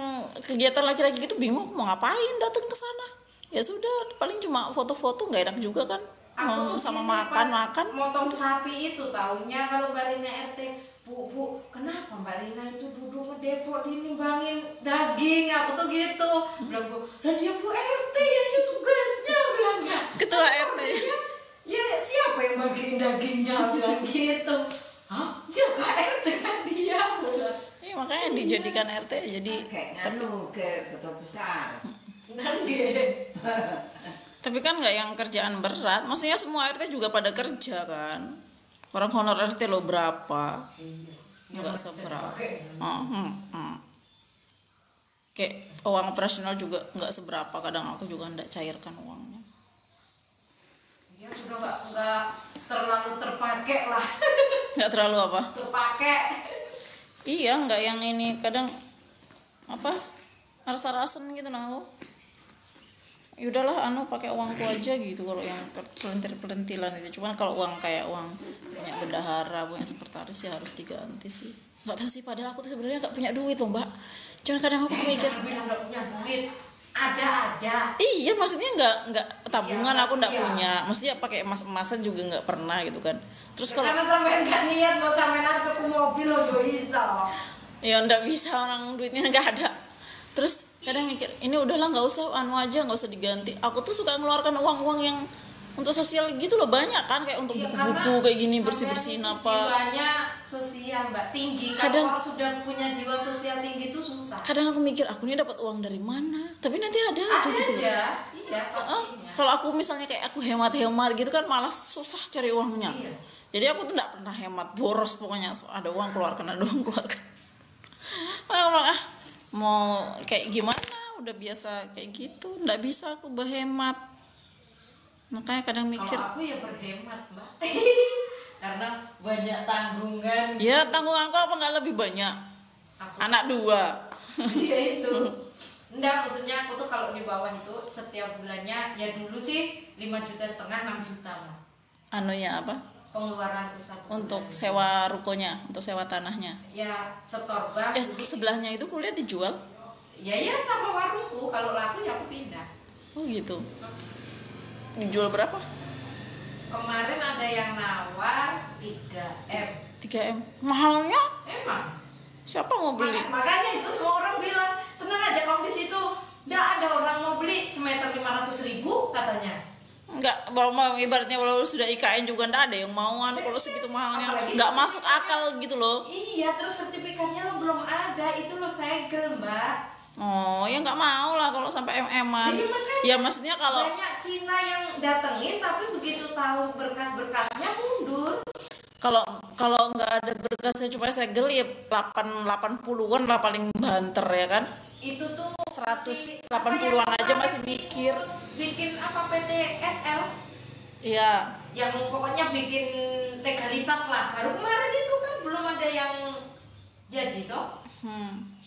kegiatan laki-laki gitu bingung mau ngapain datang ke sana. Ya sudah, paling cuma foto-foto, nggak enak juga kan. Aku tuh Sama gini, makan-makan. pas motong sapi itu taunya kalau Mbak Rina RT, Bu, kenapa Mbak Rina itu duduk ngedepot nimbangin daging, aku tuh gitu. Bilang Bu, lah dia Bu RT ya itu tugasnya, bilang enggak. Ketua RT. Ya siapa yang bagiin dagingnya, bilang gitu. Hah? Ya Kak RT kan dia, bilang. Iya makanya dijadikan RT jadi Kayak nganu ke kota besar. Nanti. tapi kan nggak yang kerjaan berat, maksudnya semua RT juga pada kerja kan. Orang honor RT lo berapa? Nggak seberapa. Kayak uang operasional juga nggak seberapa, kadang aku juga nggak cairkan uangnya. Ya sudah nggak terlalu terpakai lah. Nggak terlalu apa? Terpakai. Iya, nggak yang ini, kadang apa rasa-rasan gitu nah aku. Yaudahlah pakai uangku aja gitu kalau yang pelentir-pelentilan itu. Cuman kalau uang kayak uang punya bendahara, punya sekretaris ya harus diganti sih. Nggak tahu sih, padahal aku tuh sebenarnya nggak punya duit loh Mbak. Cuman kadang aku tuh mikir, Jangan bilang nggak punya duit, ada aja. iya maksudnya nggak tabungan, Iya, aku nggak iya. punya. Maksudnya pakai emas-emasan juga nggak pernah gitu kan. Terus kalau Karena sampai nggak niat mau sampai nanti ke mobil lo gak bisa. ya nggak bisa, orang duitnya nggak ada. Terus kadang mikir ini udahlah nggak usah aja, nggak usah diganti. Aku tuh suka ngeluarkan uang yang untuk sosial gitu loh, banyak kan, kayak untuk Iya, buku-buku kayak gini, bersih-bersihin sampean apa. Jiwanya sosial Mbak, tinggi. Kadang- Kalau orang sudah punya jiwa sosial tinggi itu susah. Kadang aku mikir aku ini dapat uang dari mana, tapi nanti ada aja Ada gitu. aja, iya Heeh. pastinya. Kalau aku misalnya kayak aku hemat-hemat gitu kan malas, susah cari uangnya. Iya. Jadi aku tuh nggak pernah hemat, boros pokoknya. So, ada uang keluarkan, ada uang keluarkan. Aku bilang, mau kayak gimana, udah biasa kayak gitu, nggak bisa aku berhemat. Makanya kadang mikir, Kalau aku ya berhemat Mbak. Karena banyak tanggungan. ya tanggunganku apa nggak lebih banyak? Aku Anak 2. Iya itu. Enggak, maksudnya aku tuh kalau di bawah itu setiap bulannya ya dulu sih 5,5 juta 6 juta mah. Anunya apa? Pengeluaran pusat Untuk sewa rukonya, untuk sewa tanahnya. ya setor bank. Sebelahnya itu kuliah dijual. Ya sama warungku, kalau laku ya aku pindah. Oh gitu. Dijual berapa? Kemarin ada yang nawar 3M. 3M. Mahalnya? Emang. Siapa mau beli? Makanya itu semua orang bilang, tenang aja kamu di situ. Nggak ada orang mau beli semeter 500.000 katanya. Enggak, mau ibaratnya kalau sudah IKN juga enggak ada yang mau kalau segitu mahalnya. Apalagi Enggak masuk akal gitu loh. Iya, terus sertifikatnya lo belum ada, itu lo segel Mbak. Oh, ya enggak mau lah kalau sampai MM-an. Jadi makanya Ya maksudnya kalau banyak Cina yang datengin tapi begitu tahu berkas-berkasnya mundur. kalau enggak ada berkasnya cuma segel ya 80-an lah paling banter ya kan. Itu tuh 180-an aja masih mikir. Bikin apa PTSL Iya. yang pokoknya bikin legalitas lah. Baru kemarin itu kan belum ada yang jadi toh.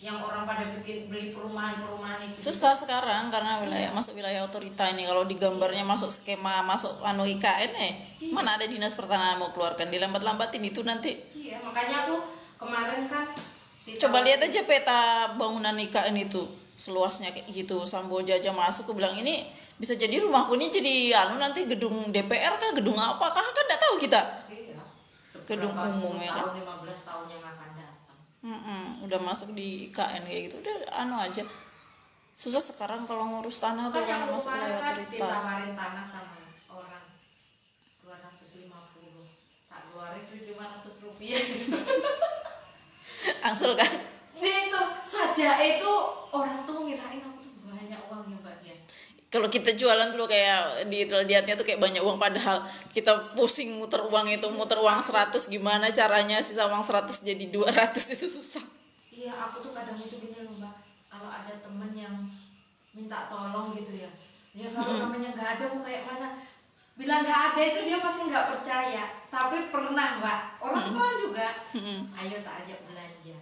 Yang orang pada beli perumahan itu. Susah sekarang karena masuk wilayah otorita ini. Kalau di gambarnya masuk skema masuk IKN mana ada dinas pertanahan mau keluarkan, dilambat-lambatin itu nanti. Iya, makanya aku kemarin kan Coba lihat aja peta bangunan IKN itu seluasnya kayak gitu. Samboja aja masuk, aku bilang ini bisa jadi rumahku ini jadi nanti gedung DPR kah, gedung apa kah, kan nggak tahu kita. iya, Gedung umum ya kan. 15 tahun yang akan datang. Udah masuk di IKN kayak gitu, udah aja. Susah sekarang kalau ngurus tanah tuh Makanya karena aku masuk kemarin wilayah kan otorita. ditawarin tanah sama orang 250, tak keluarin duit 500 rupiah. Angsul kan? Dia itu saja itu orang tuh ngirain aku tuh banyak uangnya Mbak dia. Kalau kita jualan dulu kayak lihatnya tuh kayak banyak uang, padahal kita pusing muter uang 100 gimana caranya sisa uang 100 jadi 200 itu susah. Iya, aku tuh kadang itu gini loh Mbak, kalau ada temen yang minta tolong gitu ya, Ya kalau namanya nggak ada mau kayak mana? Bilang nggak ada itu dia pasti nggak percaya. Tapi pernah Mbak, orang tua juga. Ayo tak ajak belanja.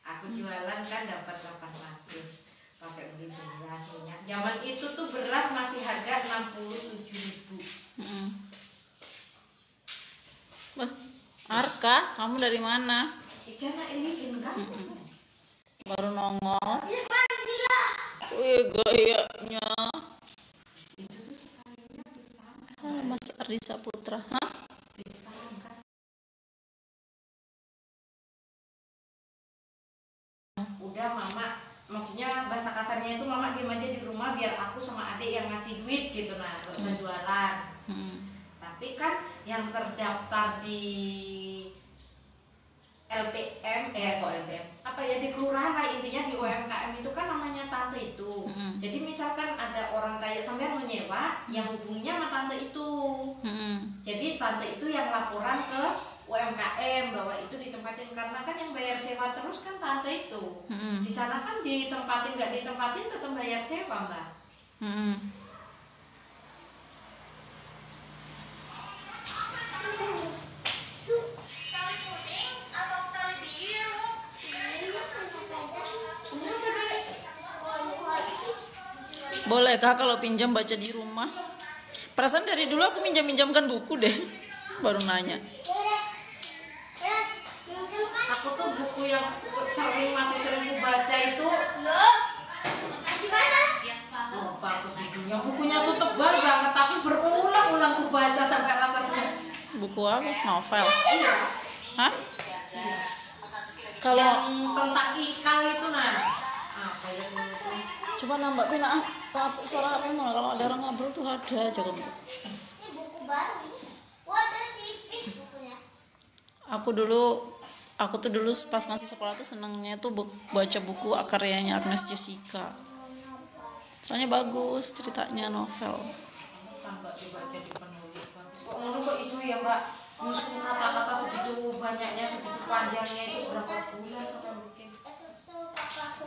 Aku jualan kan dapat 800. Pakai beli beras minyak. Zaman itu tuh beras masih harga 67.000. Wah, Arka, kamu dari mana? Ikan ini kan? Baru nongol. Wih, gayanya. Halo Mas Ardi Saputra. Hah? Udah mama, maksudnya bahasa kasarnya itu mama diam aja di rumah biar aku sama adik yang ngasih duit gitu, nah gak usah jualan. Tapi kan yang terdaftar di LPM, kok LPM apa ya, di kelurahan lah intinya, di UMKM itu kan namanya tante itu. Jadi misalkan ada orang kayak sampean menyewa, yang hubunginya sama tante itu. Jadi tante itu yang laporan ke UMKM bahwa itu ditempatin, karena kan yang bayar sewa terus kan tante itu. Di sana kan ditempatin nggak ditempatin tetap bayar sewa Mbak. Bolehkah kalau pinjam baca di rumah? Perasaan dari dulu aku minjamkan buku deh. Baru nanya. Aku tuh buku yang masih sering aku baca itu lupa aku judulnya. Bukunya tuh tebal banget tapi berulang-ulang aku baca sampai rasanya. Buku apa? Novel. Iya. Hah? Kalau Yang tentang ikan itu nah. Apa ya itu? coba nambah pina suara HP mana, kalau ada orang ngobrol tuh ada aja kan tuh. Ini buku baru. Wah, ada tipis bukunya. Aku tuh dulu pas masih sekolah tuh senengnya tuh baca buku karyanya Agnes Jessica. Soalnya bagus ceritanya, novel. Tambah dibaca di penulis. Kok ngono kok isu ya Mbak? Nyusun kata-kata segitu banyaknya, segitu panjangnya itu berapa bulan apa mungkin?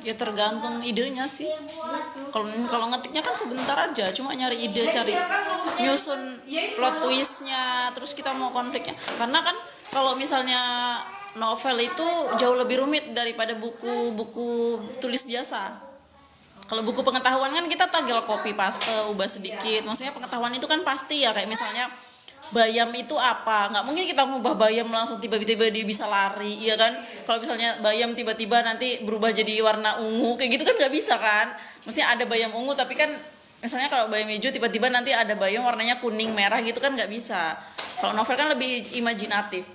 Ya tergantung idenya sih. Kalau ngetiknya kan sebentar aja, cuma nyari ide, cari nyusun plot twistnya, terus kita mau konfliknya. Karena kan kalau misalnya novel itu jauh lebih rumit daripada buku tulis biasa. Kalau buku pengetahuan kan kita tinggal copy paste, ubah sedikit. Maksudnya pengetahuan itu kan pasti ya, kayak misalnya bayam itu apa, nggak mungkin kita ngubah bayam langsung tiba-tiba dia bisa lari, ya kan? Kalau misalnya bayam tiba-tiba nanti berubah jadi warna ungu kayak gitu kan nggak bisa kan? Maksudnya ada bayam ungu tapi kan misalnya kalau bayam hijau tiba-tiba nanti ada bayam warnanya kuning merah gitu kan nggak bisa. Kalau novel kan lebih imajinatif.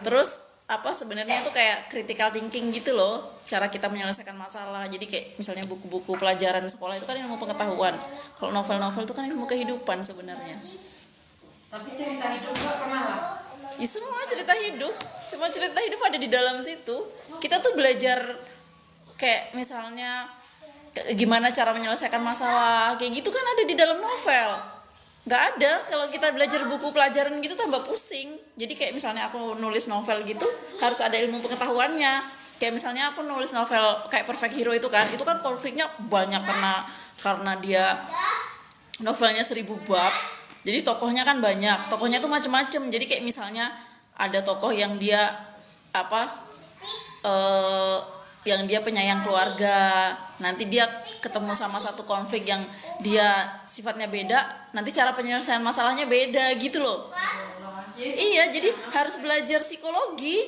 Terus apa sebenarnya itu kayak critical thinking gitu loh, cara kita menyelesaikan masalah. Jadi kayak misalnya buku-buku pelajaran sekolah itu kan ilmu pengetahuan. Kalau novel-novel itu kan ilmu kehidupan sebenarnya. Tapi cerita hidup gak pernah lah. Ya semua cerita hidup, cuma cerita hidup ada di dalam situ. Kita tuh belajar kayak misalnya gimana cara menyelesaikan masalah, kayak gitu kan ada di dalam novel. Nggak ada kalau kita belajar buku pelajaran gitu tambah pusing. Jadi kayak misalnya aku nulis novel gitu harus ada ilmu pengetahuannya. Kayak misalnya aku nulis novel kayak Perfect Hero itu kan konfliknya banyak karena dia novelnya 1000 bab. Jadi tokohnya kan banyak, tokohnya tuh macem-macem. Jadi kayak misalnya ada tokoh yang dia yang dia penyayang keluarga, nanti dia ketemu sama satu konflik yang dia sifatnya beda, nanti cara penyelesaian masalahnya beda gitu loh. Iya, jadi harus belajar psikologi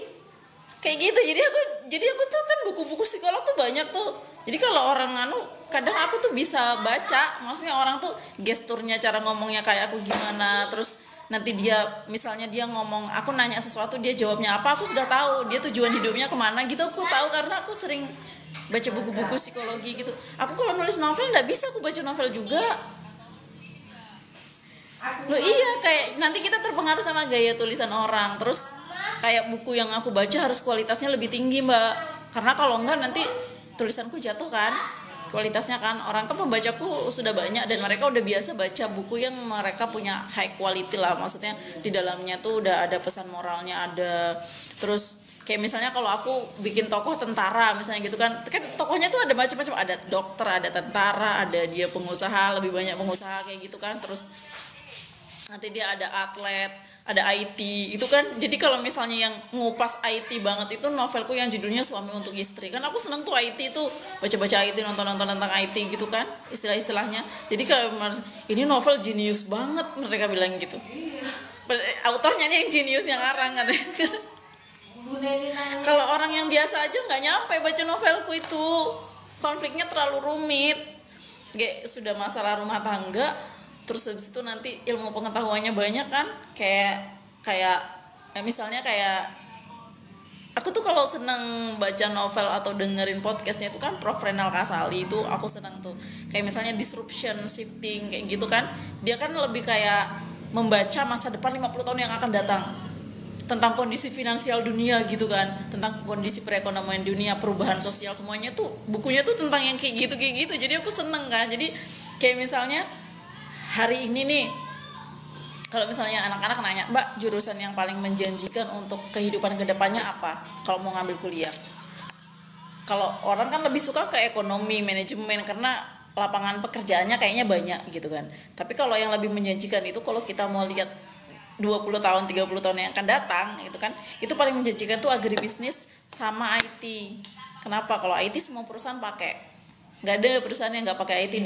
kayak gitu. Jadi aku tuh kan buku-buku psikolog tuh banyak tuh. Jadi kalau orang kadang aku tuh bisa baca, maksudnya orang tuh gesturnya, cara ngomongnya kayak aku gimana, terus nanti dia misalnya dia ngomong, aku nanya sesuatu dia jawabnya apa, aku sudah tahu dia tujuan hidupnya kemana gitu, aku tahu karena aku sering baca buku-buku psikologi gitu. Aku kalau nulis novel nggak bisa aku baca novel juga. Loh iya, kayak nanti kita terpengaruh sama gaya tulisan orang. Terus kayak buku yang aku baca harus kualitasnya lebih tinggi Mbak, karena kalau enggak nanti tulisanku jatuh kan kualitasnya kan. Orang kan pembacaku sudah banyak dan mereka udah biasa baca buku yang mereka punya high quality lah, maksudnya di dalamnya tuh udah ada pesan moralnya ada, terus Kayak misalnya kalau aku bikin tokoh tentara misalnya gitu kan tokohnya tuh ada macam-macam, ada dokter, ada tentara, ada dia pengusaha, lebih banyak pengusaha kayak gitu kan, terus nanti dia ada atlet, ada IT itu kan. Jadi kalau misalnya yang ngupas IT banget itu novelku yang judulnya Suami Untuk Istri, kan aku seneng tuh IT tuh, baca-baca IT, nonton-nonton tentang IT gitu kan istilah-istilahnya. Jadi kalau ini novel jenius banget mereka bilang gitu, autornya yang jenius yang ngarang kan. Kalau orang yang biasa aja nggak nyampe baca novelku itu, konfliknya terlalu rumit, kayak sudah masalah rumah tangga, terus habis itu nanti ilmu pengetahuannya banyak kan, kayak misalnya kayak aku tuh kalau seneng baca novel atau dengerin podcastnya itu kan Prof. Renal Kasali itu aku seneng tuh, kayak misalnya disruption shifting kayak gitu kan, dia kan lebih kayak membaca masa depan 50 tahun yang akan datang, tentang kondisi finansial dunia gitu kan, tentang kondisi perekonomian dunia, perubahan sosial, semuanya tuh bukunya tuh tentang yang kayak gitu. Jadi aku seneng kan. Jadi kayak misalnya hari ini nih, kalau misalnya anak-anak nanya, Mbak, jurusan yang paling menjanjikan untuk kehidupan kedepannya apa kalau mau ngambil kuliah? Kalau orang kan lebih suka ke ekonomi, manajemen, karena lapangan pekerjaannya kayaknya banyak gitu kan. Tapi kalau yang lebih menjanjikan itu kalau kita mau lihat 20 tahun, 30 tahun yang akan datang itu kan, itu paling menjanjikan tuh agribisnis sama IT. Kenapa? Kalau IT semua perusahaan pakai, nggak ada perusahaan yang nggak pakai IT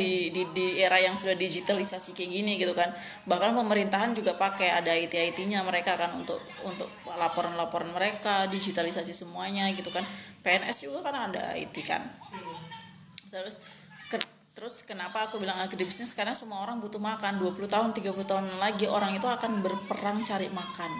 di era yang sudah digitalisasi kayak gini gitu kan. Bahkan pemerintahan juga pakai, ada IT-nya mereka kan untuk laporan-laporan mereka, digitalisasi semuanya gitu kan. PNS juga kan ada IT kan. Terus kenapa aku bilang agribisnis? Karena semua orang butuh makan. 20 tahun, 30 tahun lagi orang itu akan berperang cari makan.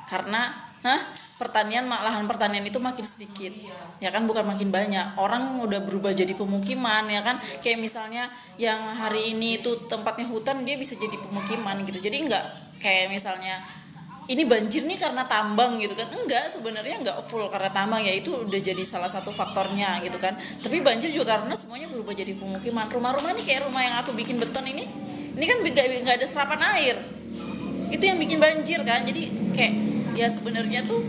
Karena lahan pertanian itu makin sedikit. Ya kan, bukan makin banyak. Orang udah berubah jadi pemukiman ya kan. Kayak misalnya yang hari ini itu tempatnya hutan, dia bisa jadi pemukiman gitu. Jadi enggak kayak misalnya ini banjir nih karena tambang gitu kan, enggak, sebenarnya enggak full karena tambang, ya itu udah jadi salah satu faktornya gitu kan. Tapi banjir juga karena semuanya berubah jadi pemukiman. Rumah-rumah nih kayak rumah yang aku bikin beton ini kan enggak ada serapan air, itu yang bikin banjir kan. Jadi kayak ya sebenarnya tuh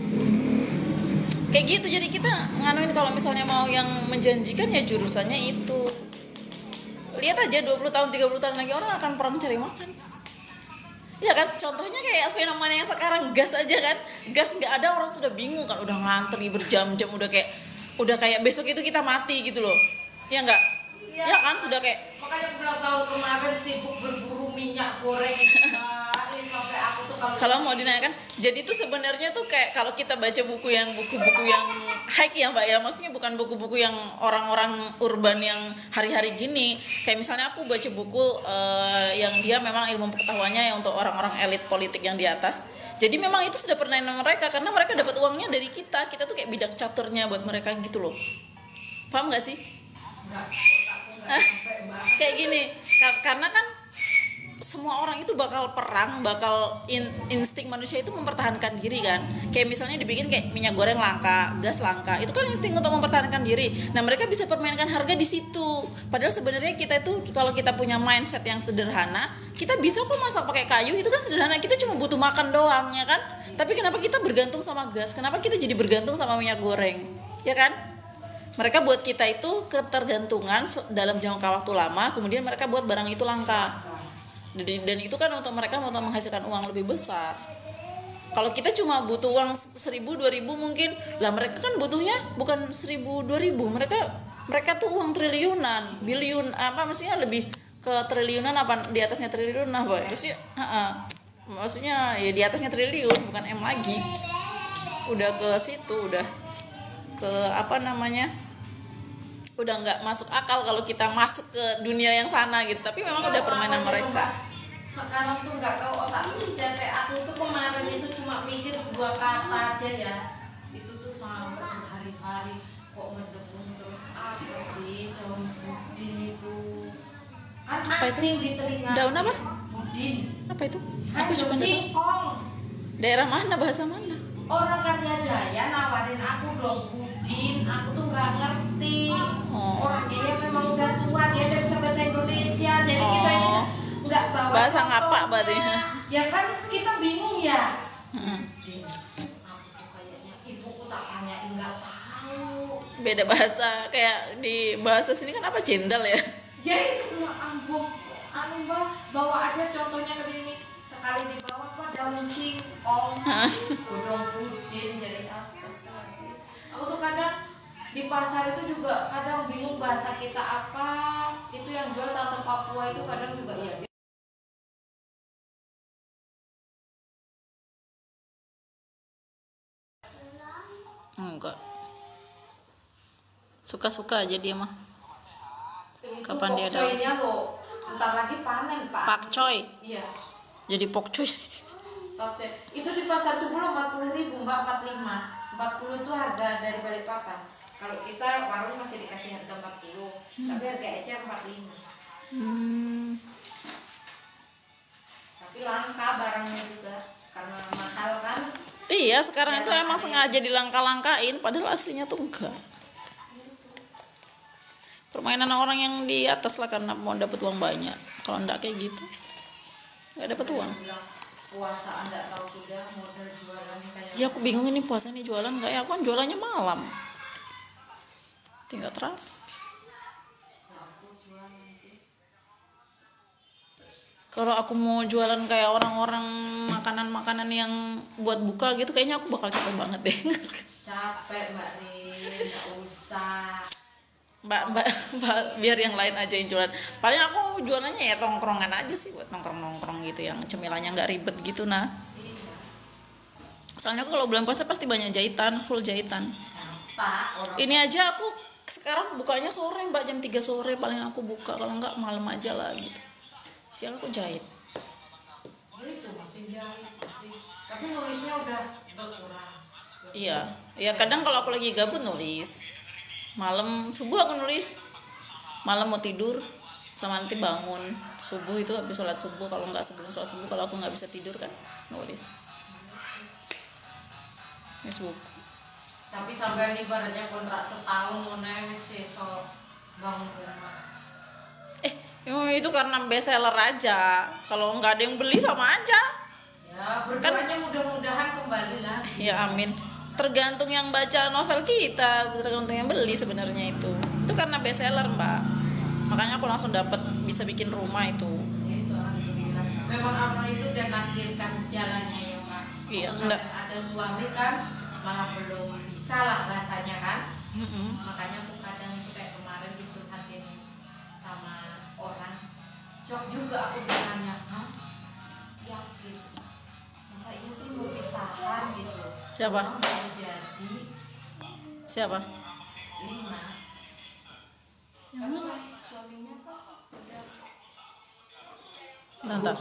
kayak gitu. Jadi kita nganuin kalau misalnya mau yang menjanjikan ya jurusannya itu. Lihat aja 20 tahun 30 tahun lagi orang akan perang cari makan. Ya kan, contohnya kayak fenomena yang sekarang gas aja kan, gas nggak ada orang sudah bingung kan, udah ngantri berjam-jam, udah kayak besok itu kita mati gitu loh, ya nggak? Iya. Ya kan sudah kayak. Makanya bulan tahun kemarin sibuk berburu minyak goreng ini sampai aku tuh kalau mau dinaikkan, jadi tuh sebenarnya tuh kayak kalau kita baca buku yang high ya Mbak ya, maksudnya bukan buku-buku yang orang-orang urban yang hari-hari gini. Kayak misalnya aku baca buku yang dia memang ilmu pengetahuannya yang untuk orang-orang elit politik yang di atas. Jadi memang itu sudah permainan mereka, karena mereka dapat uangnya dari kita tuh kayak bidak caturnya buat mereka gitu loh. Paham nggak sih? Kayak gini, karena kan semua orang itu bakal perang, insting manusia itu mempertahankan diri kan. Kayak misalnya dibikin kayak minyak goreng langka, gas langka, itu kan insting untuk mempertahankan diri. Nah mereka bisa permainkan harga di situ. Padahal sebenarnya kita itu kalau kita punya mindset yang sederhana, kita bisa kok masak pakai kayu, itu kan sederhana. Kita cuma butuh makan doang ya kan. Tapi kenapa kita bergantung sama gas? Kenapa kita jadi bergantung sama minyak goreng? Ya kan? Mereka buat kita itu ketergantungan dalam jangka waktu lama, kemudian mereka buat barang itu langka. Dan itu kan untuk mereka untuk menghasilkan uang lebih besar. Kalau kita cuma butuh uang 1.000, 2.000 mungkin, lah mereka kan butuhnya bukan 1.000, 2.000, mereka tuh uang triliunan, biliun, apa maksudnya lebih ke triliunan, apa di atasnya triliun, nah Boy. Maksudnya ya di atasnya triliun, bukan M lagi. Udah ke situ, udah ke udah nggak masuk akal kalau kita masuk ke dunia yang sana gitu. Tapi memang udah permainan mereka. Sekarang tuh nggak tahu otak sampai aku tuh kemarin itu cuma mikir 2 kata aja ya, itu tuh sampai berhari-hari kok mendekung terus. Apa sih daun budin itu kan asing di telinga. Daun apa? Budin. Apa itu? Aku cuma singkong. Daerah mana, bahasa mana? Orang Karyajaya nawarin aku dong budin, aku tuh nggak ngerti. Orangnya ya memang udah tua, dia udah bisa bahasa Indonesia, jadi kita ini nggak bawa bahasa ngapa berarti? Ya kan kita bingung ya. nggak tahu. Beda bahasa, kayak di bahasa sini kan apa cendal ya? Ya itu anu mbak, bawa aja contohnya ke sini, sekali dibawa apa daun singkong, godong pudin, jadi astaga. Aku tuh kadang di pasar itu juga kadang bingung bahasa kita apa. Itu yang jual tante Papua itu kadang juga ya. Enggak. Suka-suka aja dia mah. Kapan dia ada? Pokcoynya loh, bentar lagi panen pak. Pakcoy. Iya. Jadi pokcoy. Pakcoy. Itu di pasar Subuh 40.000 mbak, 45. 40 itu harga dari Balikpapan. Kalau kita warung masih dikasih harga 40, tapi harga ecer 45. Tapi langka barangnya juga karena mahal kan. Iya, sekarang itu emang sengaja dilangka-langkain, padahal aslinya tuh enggak. Permainan orang yang di atas lah karena mau dapat uang banyak. Kalau enggak kayak gitu, enggak dapat uang. Bilang puasa Anda tahu sudah model jualannya kayak. Ya aku bingung ini puasa nih jualan enggak ya? Aku kan jualannya malam. Tinggal traffic. Kalau aku mau jualan kayak orang-orang makanan-makanan yang buat buka gitu, kayaknya aku bakal capek banget deh. Capek mbak Rin, nggak usah. Mbak, biar yang lain aja yang jualan. Paling aku jualannya ya tongkrongan aja sih, buat nongkrong-nongkrong gitu yang cemilannya nggak ribet gitu nah. Soalnya aku kalau bulan puasa pasti banyak jahitan, full jahitan. Ini aja aku sekarang bukanya sore mbak, jam 3 sore paling aku buka, kalau nggak malam aja lah gitu. Siang aku jahit. Itu masih jahit sih. Tapi nulisnya udah berkurang. Iya, ya kadang kalau aku lagi gabut nulis. Malam subuh aku nulis. Malam mau tidur sama nanti bangun subuh itu habis sholat subuh, kalau nggak sebelum sholat subuh kalau aku nggak bisa tidur kan nulis. Facebook. Tapi sampai ibaratnya kontrak setahun mau nangis sesok bangun rumah. Itu karena best seller aja. Kalau nggak ada yang beli sama aja. Ya berdoanya mudah-mudahan kembali lah. Ya amin. Tergantung yang baca novel kita, tergantung yang beli sebenarnya itu. Itu karena best seller mbak. Makanya aku langsung dapat bisa bikin rumah itu. Itu alhamdulillah. Memang Allah itu udah nakdirkan jalannya ya pak. Iya. Enggak. Ada suami kan malah belum bisa lah bahasanya kan. Makanya aku kadang itu kayak kemarin dicurhatin sama orang, shock juga aku bilangnya, hah? Yakin? Masa iya sih mau pisahan gitu? Siapa? Orang baru jadi Siapa? 5. Kan suaminya kok udah. Bentar.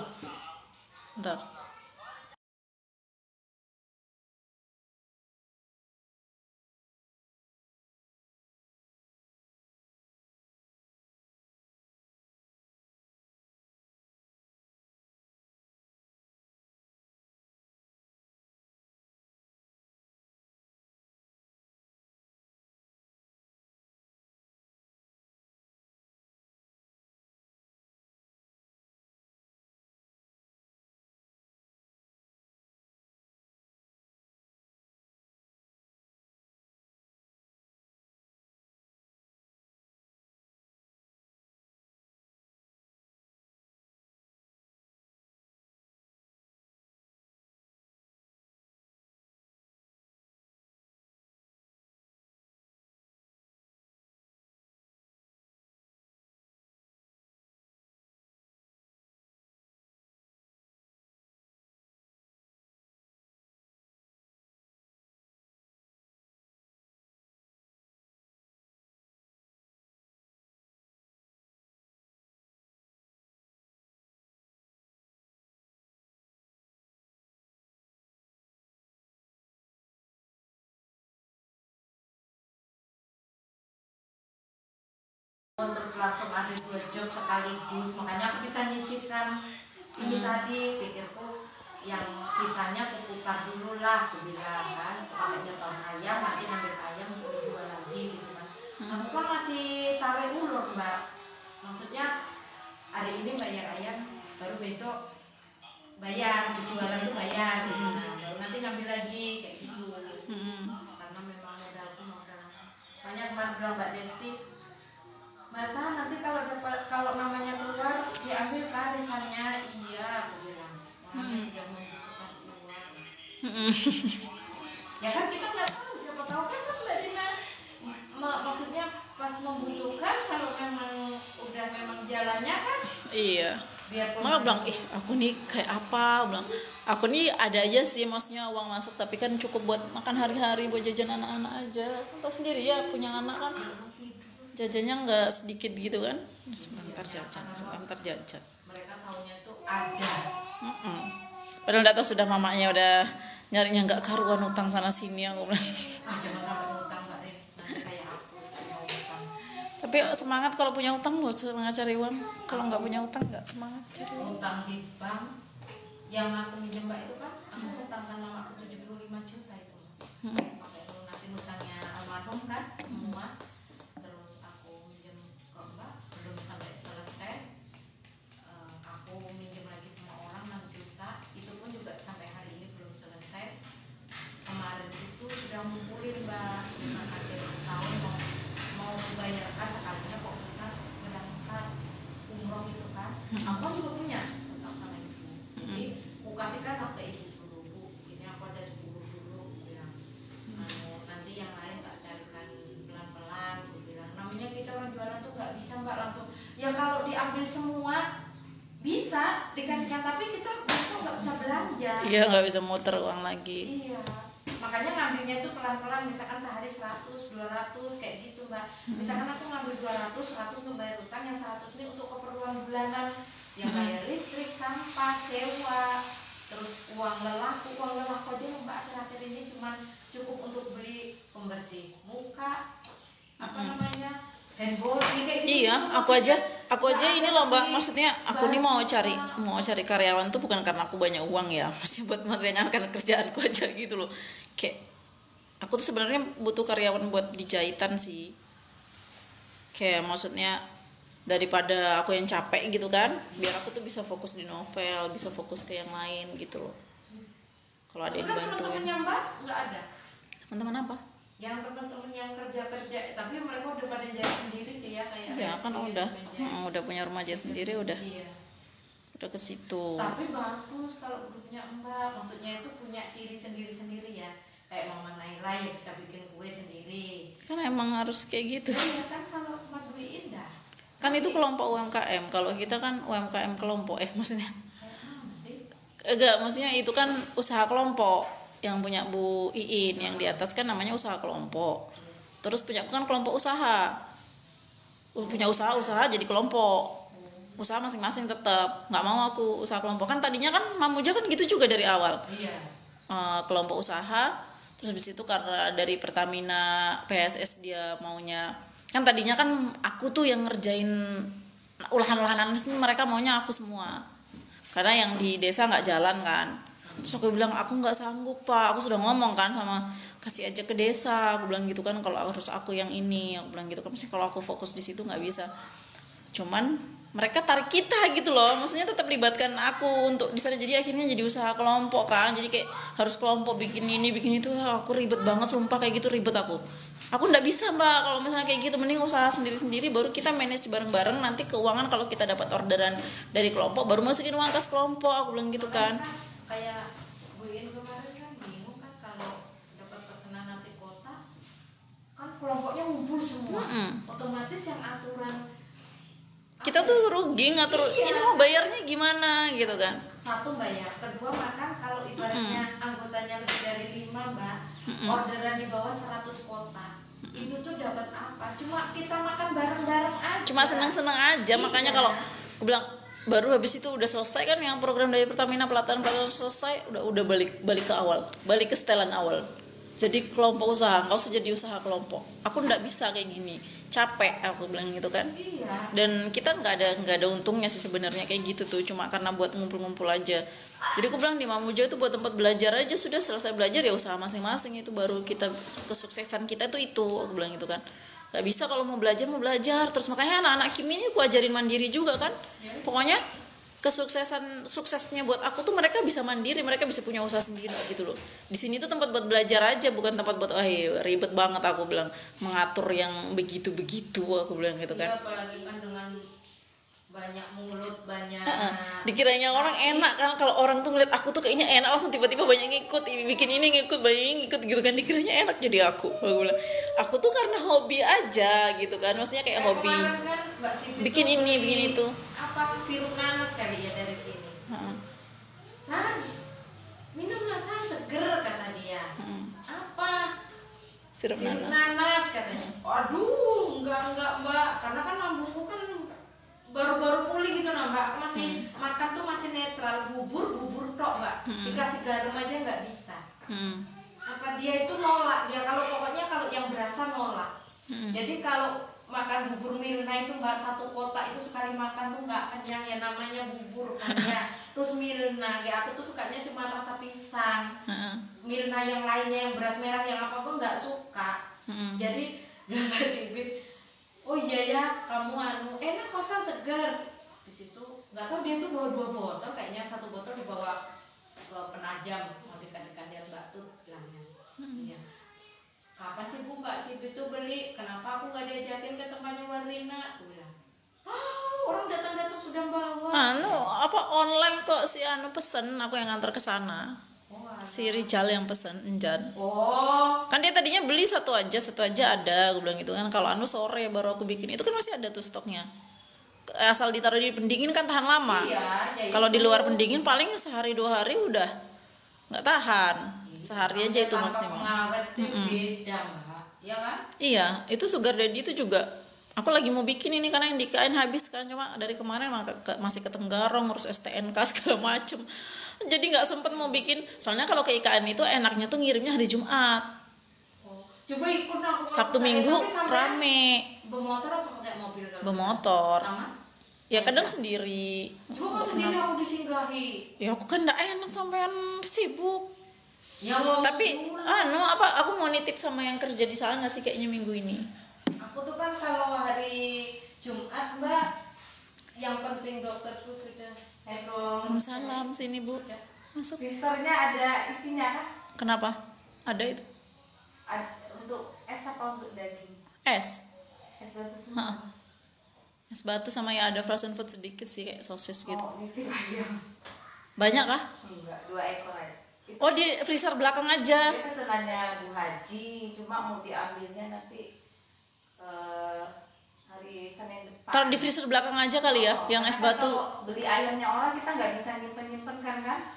Terus langsung ada 2 job sekaligus, makanya aku bisa nyisihkan ini tadi. Pikirku yang sisanya aku putar dulu lah, aku bilang kan, pakai nyetor ayam, nanti ngambil ayam untuk dijual lagi gitu kan. Aku kan masih tarik ulur mbak, maksudnya hari ini bayar ayam, baru besok bayar, dijualan tuh bayar, nah, baru nanti ngambil lagi kayak gitu. Karena memang Ya kan kita nggak tahu, siapa tahu kan pas Mbak Dina maksudnya pas membutuhkan, kalau memang udah memang jalannya kan. Iya. Biarpun Malah bilang, aku nih kayak apa, bilang aku nih ada aja sih maksudnya uang masuk, tapi kan cukup buat makan hari-hari, buat jajan anak-anak aja. Tahu sendiri ya, punya anak kan jajannya nggak sedikit gitu kan, sebentar jajan. Mereka tahunya tuh ada. Padahal nggak tahu sudah mamanya udah nyarinya nggak karuan, utang sana sini, aku bilang. Jangan sampai utang Mbak Rin, nanti kayak aku punya utang. Tapi semangat kalau punya utang loh, semangat cari uang. Kalau nggak punya utang nggak semangat cari uang. Utang di bank yang aku minjem Mbak itu kan, aku utangkan mamaku 75 juta itu. Pakai lunasin utangnya almarhum kan semua. Terus aku minjem ke Mbak belum sampai selesai. Aku minjem lagi sama orang 6 juta, itu pun juga sampai hari ini belum selesai. Kemarin itu sudah ngumpulin Mbak, dengan akhir tahun mau membayarkan, sekalinya kok kita berangkat umroh gitu kan. Aku kan juga punya utang sama ibu, jadi aku kasihkan lah ke ibu dulu, Bu, ini aku ada 10 dulu, aku bilang. Nanti yang lain tak carikan pelan-pelan, aku bilang. Namanya kita orang jualan tuh nggak bisa Mbak langsung, ya kalau diambil semua bisa dikasihkan, tapi kita besok nggak bisa belanja. Iya, nggak bisa muter uang lagi. Iya, makanya ngambilnya itu pelan-pelan, misalkan sehari 100, 200 kayak gitu Mbak. Misalkan aku ngambil 200, 100 untuk bayar utang, yang 100 ini untuk keperluan bulanan, yang bayar listrik, sampah, sewa, terus uang lelahku aja Mbak akhir-akhir ini cuma cukup untuk beli pembersih muka, apa namanya, handball, kayak gitu. Iya, aku aja ini loh Mbak, maksudnya aku nih mau cari karyawan tuh bukan karena aku banyak uang ya, masih buat meringankan kerjaanku aja gitu loh. Kayak aku tuh sebenarnya butuh karyawan buat di jahitan sih. Kayak maksudnya daripada aku yang capek gitu kan, biar aku tuh bisa fokus di novel, bisa fokus ke yang lain gitu loh. Kalau ada yang bantuin. Teman-temannya Mbak nggak ada? Teman-teman apa? Yang teman-teman yang kerja, tapi mereka udah pada jahit sendiri sih ya, kayak. Ya kan udah punya rumah jahit sendiri, udah ke situ. Tapi bagus kalau grupnya Mbak, maksudnya itu punya ciri sendiri-sendiri ya. Kayak Mama Naila ya bisa bikin kue sendiri. Kan emang harus kayak gitu. Iya kan, kalau Mbak Dwi Indah Kan itu kelompok UMKM. Kalau kita kan UMKM kelompok, maksudnya kayak mana sih? enggak, maksudnya itu kan usaha kelompok. Yang punya Bu Iin yang di atas kan namanya usaha kelompok. Terus punya aku kan kelompok usaha. Punya usaha jadi kelompok. Usaha masing-masing tetap. Nggak mau aku usaha kelompok. Kan tadinya kan Mamuja kan gitu juga dari awal. Iya. Kelompok usaha. Terus habis itu karena dari Pertamina PSS dia maunya, kan tadinya kan aku tuh yang ngerjain ulahan-ulahan mereka maunya aku semua. Karena yang di desa nggak jalan kan. Terus aku bilang aku nggak sanggup Pak, aku sudah ngomong kan sama kasih aja ke desa, aku bilang gitu kan, kalau harus aku yang ini, aku bilang gitu kan, maksudnya kalau aku fokus di situ nggak bisa. Cuman mereka tarik kita gitu loh, maksudnya tetap libatkan aku untuk di sana, jadi akhirnya jadi usaha kelompok kan, jadi kayak harus kelompok bikin ini bikin itu, aku ribet banget sumpah, kayak gitu ribet aku nggak bisa Mbak kalau misalnya kayak gitu, mending usaha sendiri-sendiri baru kita manage bareng-bareng, nanti keuangan kalau kita dapat orderan dari kelompok baru masukin uang kas kelompok, aku bilang gitu kan. Kayak Bu In kemarin kan bingung kan kalau dapat pesanan nasi kotak kan kelompoknya ngumpul semua, otomatis yang aturan kita tuh rugi ngatur ini mau bayarnya gimana gitu kan. Satu bayar, kedua makan, kalau ibaratnya anggotanya lebih dari 5 Mbak, orderan di bawah 100 kotak, itu tuh dapat apa? Cuma kita makan bareng-bareng aja. Cuma senang-senang aja, makanya kalau aku bilang baru habis itu udah selesai kan yang program dari Pertamina pelatihan selesai, udah balik ke awal, balik ke setelan awal. Jadi kelompok usaha, nggak usah jadi usaha kelompok. Aku nggak bisa kayak gini, capek aku bilang gitu kan. Iya. Dan kita nggak ada untungnya sih sebenarnya kayak gitu tuh, cuma karena buat ngumpul-ngumpul aja. Jadi aku bilang di Mamuja itu buat tempat belajar aja, sudah selesai belajar ya usaha masing-masing, itu baru kita kesuksesan kita tuh itu, aku bilang gitu kan. Gak bisa kalau mau belajar terus, makanya anak-anak Kim ini aku ajarin mandiri juga kan. Pokoknya suksesnya buat aku tuh mereka bisa mandiri, mereka bisa punya usaha sendiri gitu loh. Di sini tuh tempat buat belajar aja, bukan tempat buat ribet banget aku bilang, mengatur yang begitu aku bilang gitu kan. Apalagi kan dengan banyak mulut, banyak dikiranya orang enak kan, kalau orang tuh ngeliat aku tuh kayaknya enak langsung tiba-tiba banyak ngikut, bikin ini ngikut, banyak ngikut gitu kan, dikiranya enak jadi aku bilang aku tuh karena hobi aja gitu kan, maksudnya kayak hobi kan, Mbak Siti bikin tuh ini bikin itu. apa sirup nanas kali ya dari sini. San, minumlah San, seger kata dia. Apa? Sirup Sirup nanas. nanas katanya. Aduh, enggak Mbak, karena kan lambungku kan baru-baru pulih gitu nah Mbak, masih makan tuh masih netral, bubur tok Mbak, dikasih garam aja nggak bisa. Apa dia itu nolak, dia kalau pokoknya kalau yang berasa nolak. Jadi kalau makan bubur Mirna itu Mbak, satu kotak itu sekali makan tuh nggak kenyang, ya namanya bubur kan ya. Terus Mirna, ya aku tuh sukanya cuma rasa pisang. Mirna yang lainnya yang beras merah yang apapun nggak suka. Jadi dia kasih oh iya ya, kamu enak kosan segar. Di situ nggak tahu dia tuh bawa 2 botol, kayaknya 1 botol dibawa ke penajam mau dikasihkan dia Batu bilangnya. Iya. Kapan sih Bu Mbak Sibit tuh beli? Kenapa aku nggak diajakin ke tempatnya Warina? Aku bilang, orang datang sudah bawa. Apa online kok si pesen, aku yang nganter ke sana. Si Rijal yang pesen Enjan. Kan dia tadinya beli satu aja ada, aku bilang gitu kan. Kalau sore baru aku bikin, itu kan masih ada tuh stoknya. Asal ditaruh di pendingin kan tahan lama. Iya, kalau di luar pendingin paling sehari 2 hari udah nggak tahan. Sehari aja itu maksimal. Pengawet beda Mbak, ya kan? Iya, itu sugar daddy itu juga. Aku lagi mau bikin ini karena yang di KN habis kan, cuma dari kemarin masih ketenggarong, ngurus STNK segala macem. Jadi nggak sempet mau bikin. Soalnya kalau ke IKN itu enaknya tuh ngirimnya hari Jumat. Coba ikut aku. Sabtu Minggu rame. Bermotor apa pakai mobil? Bermotor. Sama? Ya kadang sendiri. Coba kok sendiri aku disinggahi. Ya aku kan nggak enak sampean sibuk. Ya, tapi aku mau nitip sama yang kerja di sana sih kayaknya minggu ini. Aku tuh kan kalau hari Jumat Mbak, yang penting dokterku sudah Salam sini Bu. Masuk. Freezernya ada isinya kan? Kenapa? Ada itu? Untuk es apa untuk daging? Es. Es batu semua. Es batu sama ya ada frozen food sedikit sih kayak sosis gitu. Nitip ayam. Banyak kah? Enggak, 2 ekor aja. Oh di freezer belakang aja. Dia pesenannya Bu Haji, cuma mau diambilnya nanti hari Senin depan. Taruh di freezer belakang aja kali ya, yang es batu. Kalau beli ayamnya orang kita nggak bisa nyimpen kan?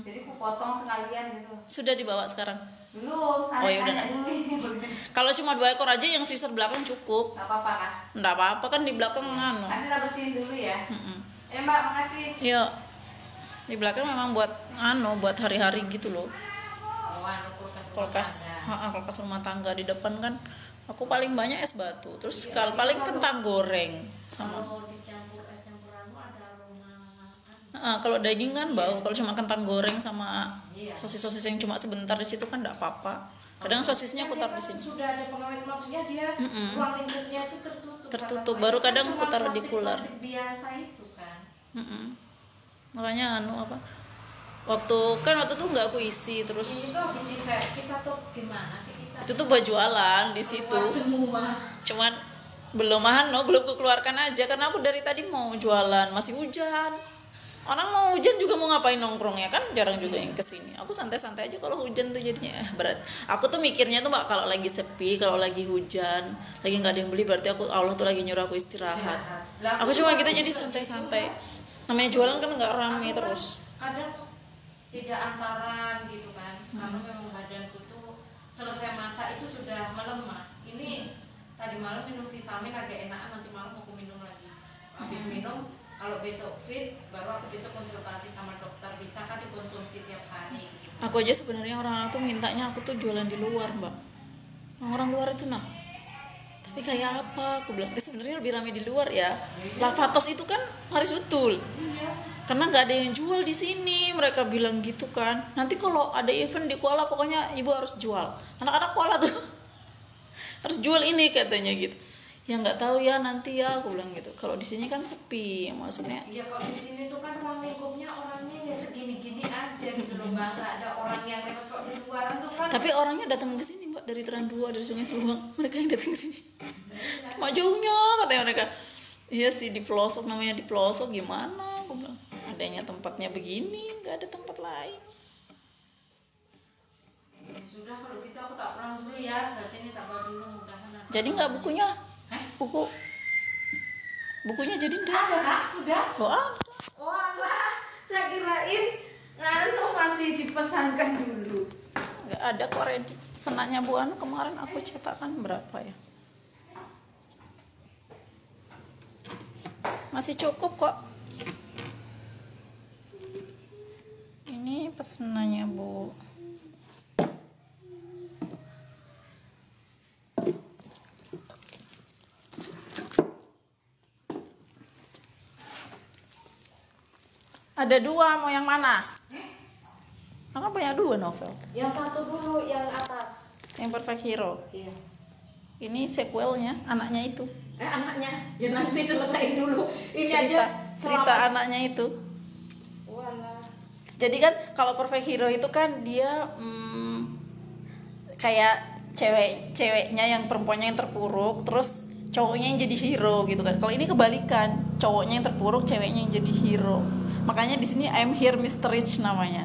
Jadi aku potong sekalian gitu. Sudah dibawa sekarang? Belum. Oh ya udah nanti. Kalau cuma 2 ekor aja yang freezer belakang cukup. Nggak apa-apa kan? Nggak apa-apa kan di belakang Nanti kita bersihin dulu ya. Mbak, makasih. Yuk. Di belakang memang buat buat hari-hari gitu loh. Kulkas rumah tangga. Di depan kan aku paling banyak es batu, terus paling kentang goreng sama. Kalau daging kan bau, kalau cuma kentang goreng sama sosis yang cuma sebentar di situ kan enggak apa-apa. Kadang sosisnya aku taruh di sini. Sudah ada pengawet, maksudnya dia ruang lingkupnya itu tertutup. Baru kadang aku taruh di cooler. Biasa itu kan. Makanya waktu itu nggak aku isi terus. Ini tuh kisah tuh gimana sih kisah? Itu tuh buat jualan di situ. Semua. Cuman belum keluarkan aja karena aku dari tadi mau jualan, masih hujan. Orang mau hujan juga mau ngapain nongkrong ya kan, jarang juga yang kesini. Aku santai-santai aja kalau hujan tuh jadinya berat. Aku tuh mikirnya tuh Mbak, kalau lagi sepi, kalau lagi hujan, lagi nggak ada yang beli, berarti Allah tuh lagi nyuruh aku istirahat. Aku cuma gitu jadi santai-santai. Namanya jualan kan nggak rame terus. Kadang tidak antaran gitu kan, karena memang badanku tuh selesai masak itu sudah melemah. Ini tadi malam minum vitamin agak enakan, nanti malam aku minum lagi. Habis minum, kalau besok fit, baru aku besok konsultasi sama dokter, bisa kan dikonsumsi tiap hari gitu. Aku aja sebenarnya orang tuh mintanya aku tuh jualan di luar Mbak. Orang luar itu tapi kayak apa? Aku bilang sebenarnya lebih ramai di luar ya. Lavatos itu kan harus betul. Karena nggak ada yang jual di sini, mereka bilang gitu kan. Nanti kalau ada event di Kuala pokoknya ibu harus jual. Anak-anak Kuala tuh harus jual ini katanya gitu. Ya nggak tahu ya nanti ya, aku bilang gitu. Kalau di sini kan sepi, maksudnya. Ya kalau di sini tuh kan ruang lingkupnya orangnya ya segini-gini aja gitu loh Mbak. Nggak ada orang yang lewat kok di luaran tuh kan. Tapi orangnya datang ke sini Mbak, dari Teran 2, dari Sungai Seluang. Mereka yang datang ke sini. Cuma jauhnya katanya mereka. Iya sih, di pelosok, namanya di pelosok gimana, aku bilang adanya tempatnya begini, nggak ada tempat lain. Ya sudah, kalau gitu aku tak pulang dulu ya. Berarti ini tak bawa dulu, mudahan aku. Jadi nggak bukunya? Bukunya jadi nggak Ada kak, sudah. oh ada. Walah, saya kirain nganu masih dipesankan dulu. Nggak ada kok ready. Pesanannya Bu Anu kemarin aku cetakkan berapa ya, masih cukup kok. Ini pesanannya Bu. Ada 2, mau yang mana? Kakak punya 2 novel. Yang satu dulu, yang atas. Yang Perfect Hero. Iya. Ini sequelnya, anaknya itu. Anaknya, ya nanti selesai dulu. Ini Cerita, aja cerita anaknya itu. Walah. Jadi kan kalau Perfect Hero itu kan dia kayak ceweknya yang perempuannya yang terpuruk, terus cowoknya yang jadi hero gitu kan. Kalau ini kebalikan, cowoknya yang terpuruk, ceweknya yang jadi hero. Makanya di sini I'm Here Mr. Rich namanya.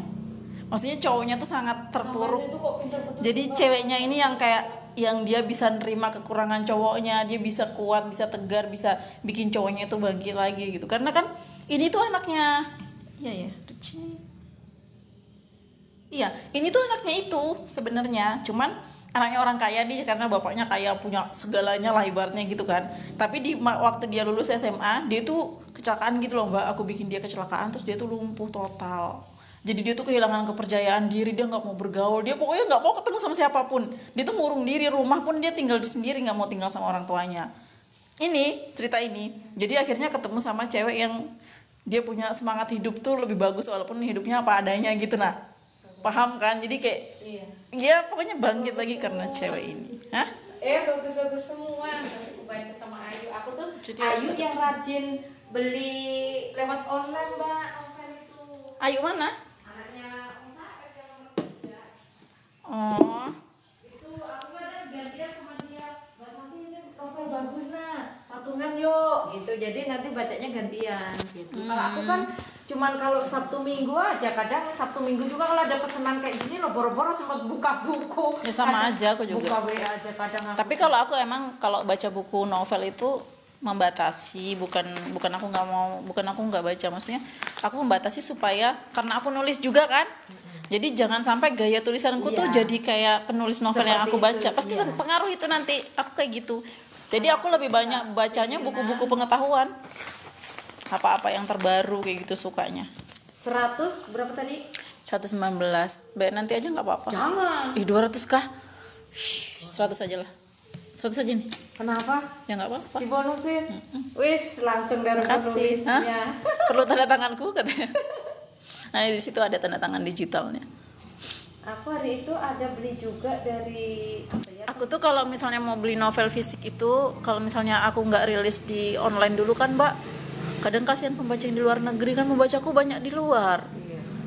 Maksudnya cowoknya tuh sangat terpuruk. Jadi ceweknya ini yang kayak yang dia bisa nerima kekurangan cowoknya, dia bisa kuat, bisa tegar, bisa bikin cowoknya itu bangkit lagi gitu. Karena kan ini tuh anaknya, iya, ini tuh anaknya itu sebenarnya, cuman anaknya orang kaya nih karena bapaknya kaya, punya segalanya lah ibaratnya gitu kan. Tapi waktu dia lulus SMA, dia tuh kecelakaan gitu loh Mbak. Aku bikin dia kecelakaan terus dia tuh lumpuh total. Jadi dia tuh kehilangan kepercayaan diri, dia nggak mau bergaul, dia pokoknya nggak mau ketemu sama siapapun. Dia tuh ngurung diri, rumah pun dia tinggal sendiri, nggak mau tinggal sama orang tuanya. Ini cerita ini, jadi akhirnya ketemu sama cewek yang dia punya semangat hidup tuh lebih bagus walaupun hidupnya apa adanya gitu. Nah, paham kan? Jadi kayak dia pokoknya bangkit lagi karena cewek ini. Hah? Bagus-bagus semua. Nanti aku baca sama Ayu. Aku tuh Jadi Ayu yang rajin beli lewat online Mbak. Novel itu. Ayu mana? Anaknya Om Sarep yang nomor 3. Oh, Itu aku ada gantian sama dia. Mbak Santi ini novel bagus nah. Patungan yuk gitu. Jadi nanti bacanya gantian gitu. Kalau aku kan cuman kalau Sabtu Minggu aja, kadang Sabtu Minggu juga kalau ada pesanan kayak gini lo boro-boro sempat buka buku. ya sama Kadang aja aku juga. Buka WA aja kadang aku. Tapi kalau aku emang kalau baca buku novel itu membatasi, bukan aku nggak baca, maksudnya aku membatasi supaya karena aku nulis juga kan. Jadi jangan sampai gaya tulisanku tuh jadi kayak penulis novel yang aku baca. Pasti pengaruh itu nanti aku kayak gitu. Jadi aku lebih banyak bacanya buku-buku pengetahuan. Apa-apa yang terbaru kayak gitu sukanya. 100 berapa tadi? 119. Baik nanti aja nggak apa-apa. Jangan. 200 kah? 100 aja lah. 100 aja nih. Kenapa? Ya nggak apa-apa. Dibonusin. Wis langsung dari Makasih. penulisnya. Perlu tanda tanganku katanya. Nah di situ ada tanda tangan digitalnya. Aku hari itu ada beli juga dari apa ya? Aku tuh kalau misalnya mau beli novel fisik itu, kalau misalnya aku nggak rilis di online dulu kan Mbak, kadang kasihan pembaca yang di luar negeri kan, membacaku banyak di luar.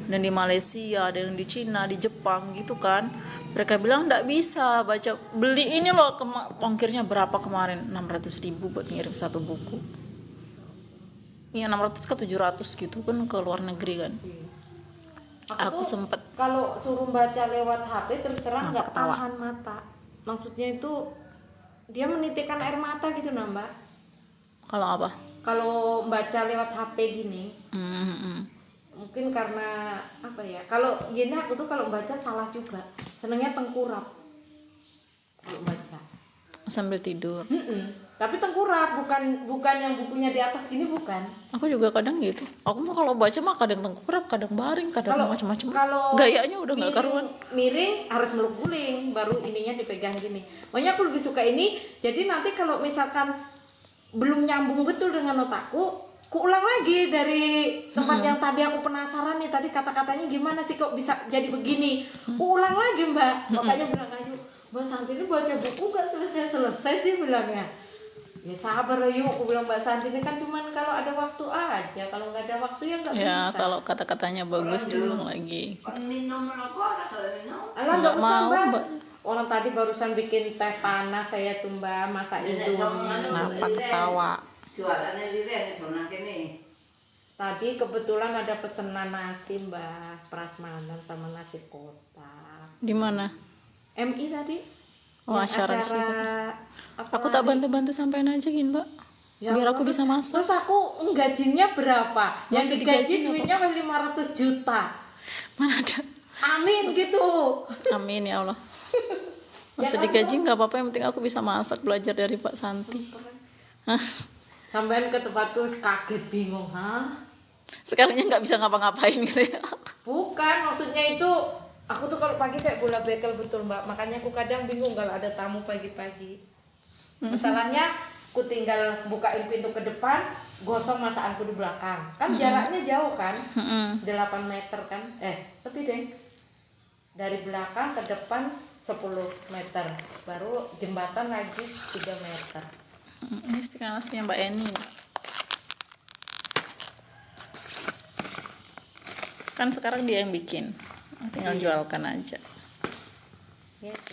Dan di Malaysia, ada yang di Cina, di Jepang gitu kan. Mereka bilang nggak bisa baca, beli ini loh, ongkirnya berapa kemarin? 600.000 buat ngirim satu buku. Iya 600 ke 700 gitu kan ke luar negeri kan. Aku tuh sempet kalau suruh baca lewat HP terus terang nggak ketawa. tahan mata. Maksudnya itu dia menitikkan air mata gitu nah Mbak. kalau apa? Kalau baca lewat HP gini, mungkin karena apa ya? Kalau gini aku tuh kalau baca salah juga. Senengnya tengkurap. Kalau baca. Sambil tidur. Tapi tengkurap, bukan yang bukunya di atas gini bukan. Aku juga kadang gitu. Aku mah kalau baca mah kadang tengkurap, kadang baring, kadang macam-macam. Kalau Gayanya udah nggak karuan. Miring harus meluk guling, baru ininya dipegang gini. Makanya aku lebih suka ini. Jadi nanti kalau misalkan belum nyambung betul dengan otakku, ku ulang lagi dari tempat yang tadi aku penasaran nih, tadi kata-katanya gimana sih kok bisa jadi begini. Ku ulang lagi Mbak. Makanya bilang Ayu, Mbak Santi ini baca buku gak selesai-selesai sih bilangnya. Ya sabar yuk, aku bilang Mbak Santi ini kan cuman kalau ada waktu aja, kalau nggak ada waktu ya nggak bisa. Ya kalau kata-katanya bagus diulang lagi. Minum apa? Alah nggak Nggak usah mau, Mbak. Mbak. Orang tadi barusan bikin teh panas saya tuh Mbak, masak indomie. Kenapa ketawa? Jualannya lirik donang kene. Tadi kebetulan ada pesanan nasi Mbak, prasmanan sama nasi kotak. Di mana? MI tadi. Oh, Yang acara di situ. Aku tak tadi? bantu-bantu sampein aja gin, Mbak. Ya Biar Allah, aku bisa masak. Terus aku gajinya berapa? Nggak usah Yang digaji digaji, duitnya 500 juta. Mana ada? Amin gitu. Amin ya Allah. Masa digaji nggak apa-apa, yang penting aku bisa masak, belajar dari Pak Santi. Hah? Sampean ke tempatku kaget bingung, hah? Sekarangnya nggak bisa ngapa-ngapain gitu ya. Bukan, maksudnya itu aku tuh kalau pagi kayak bola bekel betul Mbak. Makanya aku kadang bingung kalau ada tamu pagi-pagi. Masalahnya aku tinggal bukain pintu ke depan, gosong masakanku di belakang. Kan jaraknya jauh kan? 8 meter kan? Lebih deh. Dari belakang ke depan 10 meter. Baru jembatan lagi 3 meter. Ini stiker punya Mbak Eni. Kan sekarang dia yang bikin, tinggal jualkan aja. Gitu.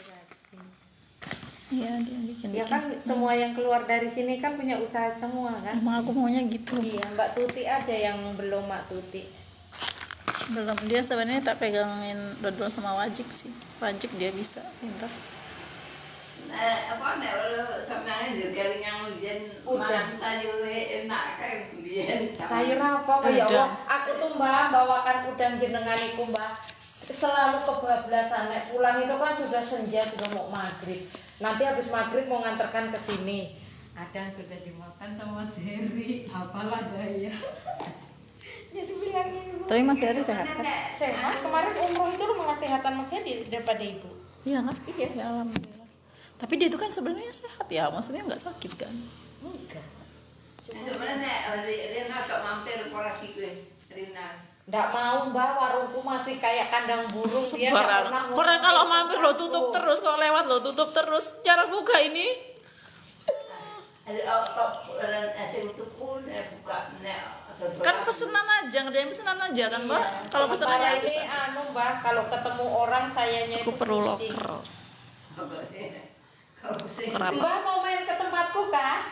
Iya, dia yang bikin. Ya kan semua yang keluar dari sini kan punya usaha semua kan? Emang aku maunya gitu. Iya, Mbak Tuti aja yang belum Mbak Tuti. Belum, dia sebenarnya tak pegangin dodol sama Wajik sih. Wajik dia bisa, pintar. Apa nek sebenarnya juga yang ujian makan sayur enak kayak biyen. Sayur apa? Ya Allah, aku tuh Mbak bawakan udang jenenganiku Mbak. Selalu kebablasan, nek pulang itu kan sudah senja, sudah mau maghrib. Nanti habis maghrib mau nganterkan ke sini. Ada sudah dimakan sama Seri, apalah daya. Jadi bilangin Tapi Mas Heri sehat kan? sehat. Kemarin umroh itu rumah kesehatan Mas Heri daripada ibu. Iya kan? Iya. Ya alhamdulillah. Tapi dia itu kan sebenarnya sehat ya, maksudnya nggak sakit kan? Enggak. Sebenarnya Rina kok mampir operasi gue, Rina. Nggak mau Mbak, warungku masih kayak kandang burung. Dia nggak pernah Pernah kalau mampir lo tutup terus, kalau lewat lo tutup terus. Jarak buka ini. Kan pesenan aja, ngerjain pesenan aja kan Mbak? Kalau pesenannya ini habis. Mbak, kalau ketemu orang sayanya Aku itu perlu kucing. loker. Mbak Kenapa? Mbak mau main ke tempatku kah?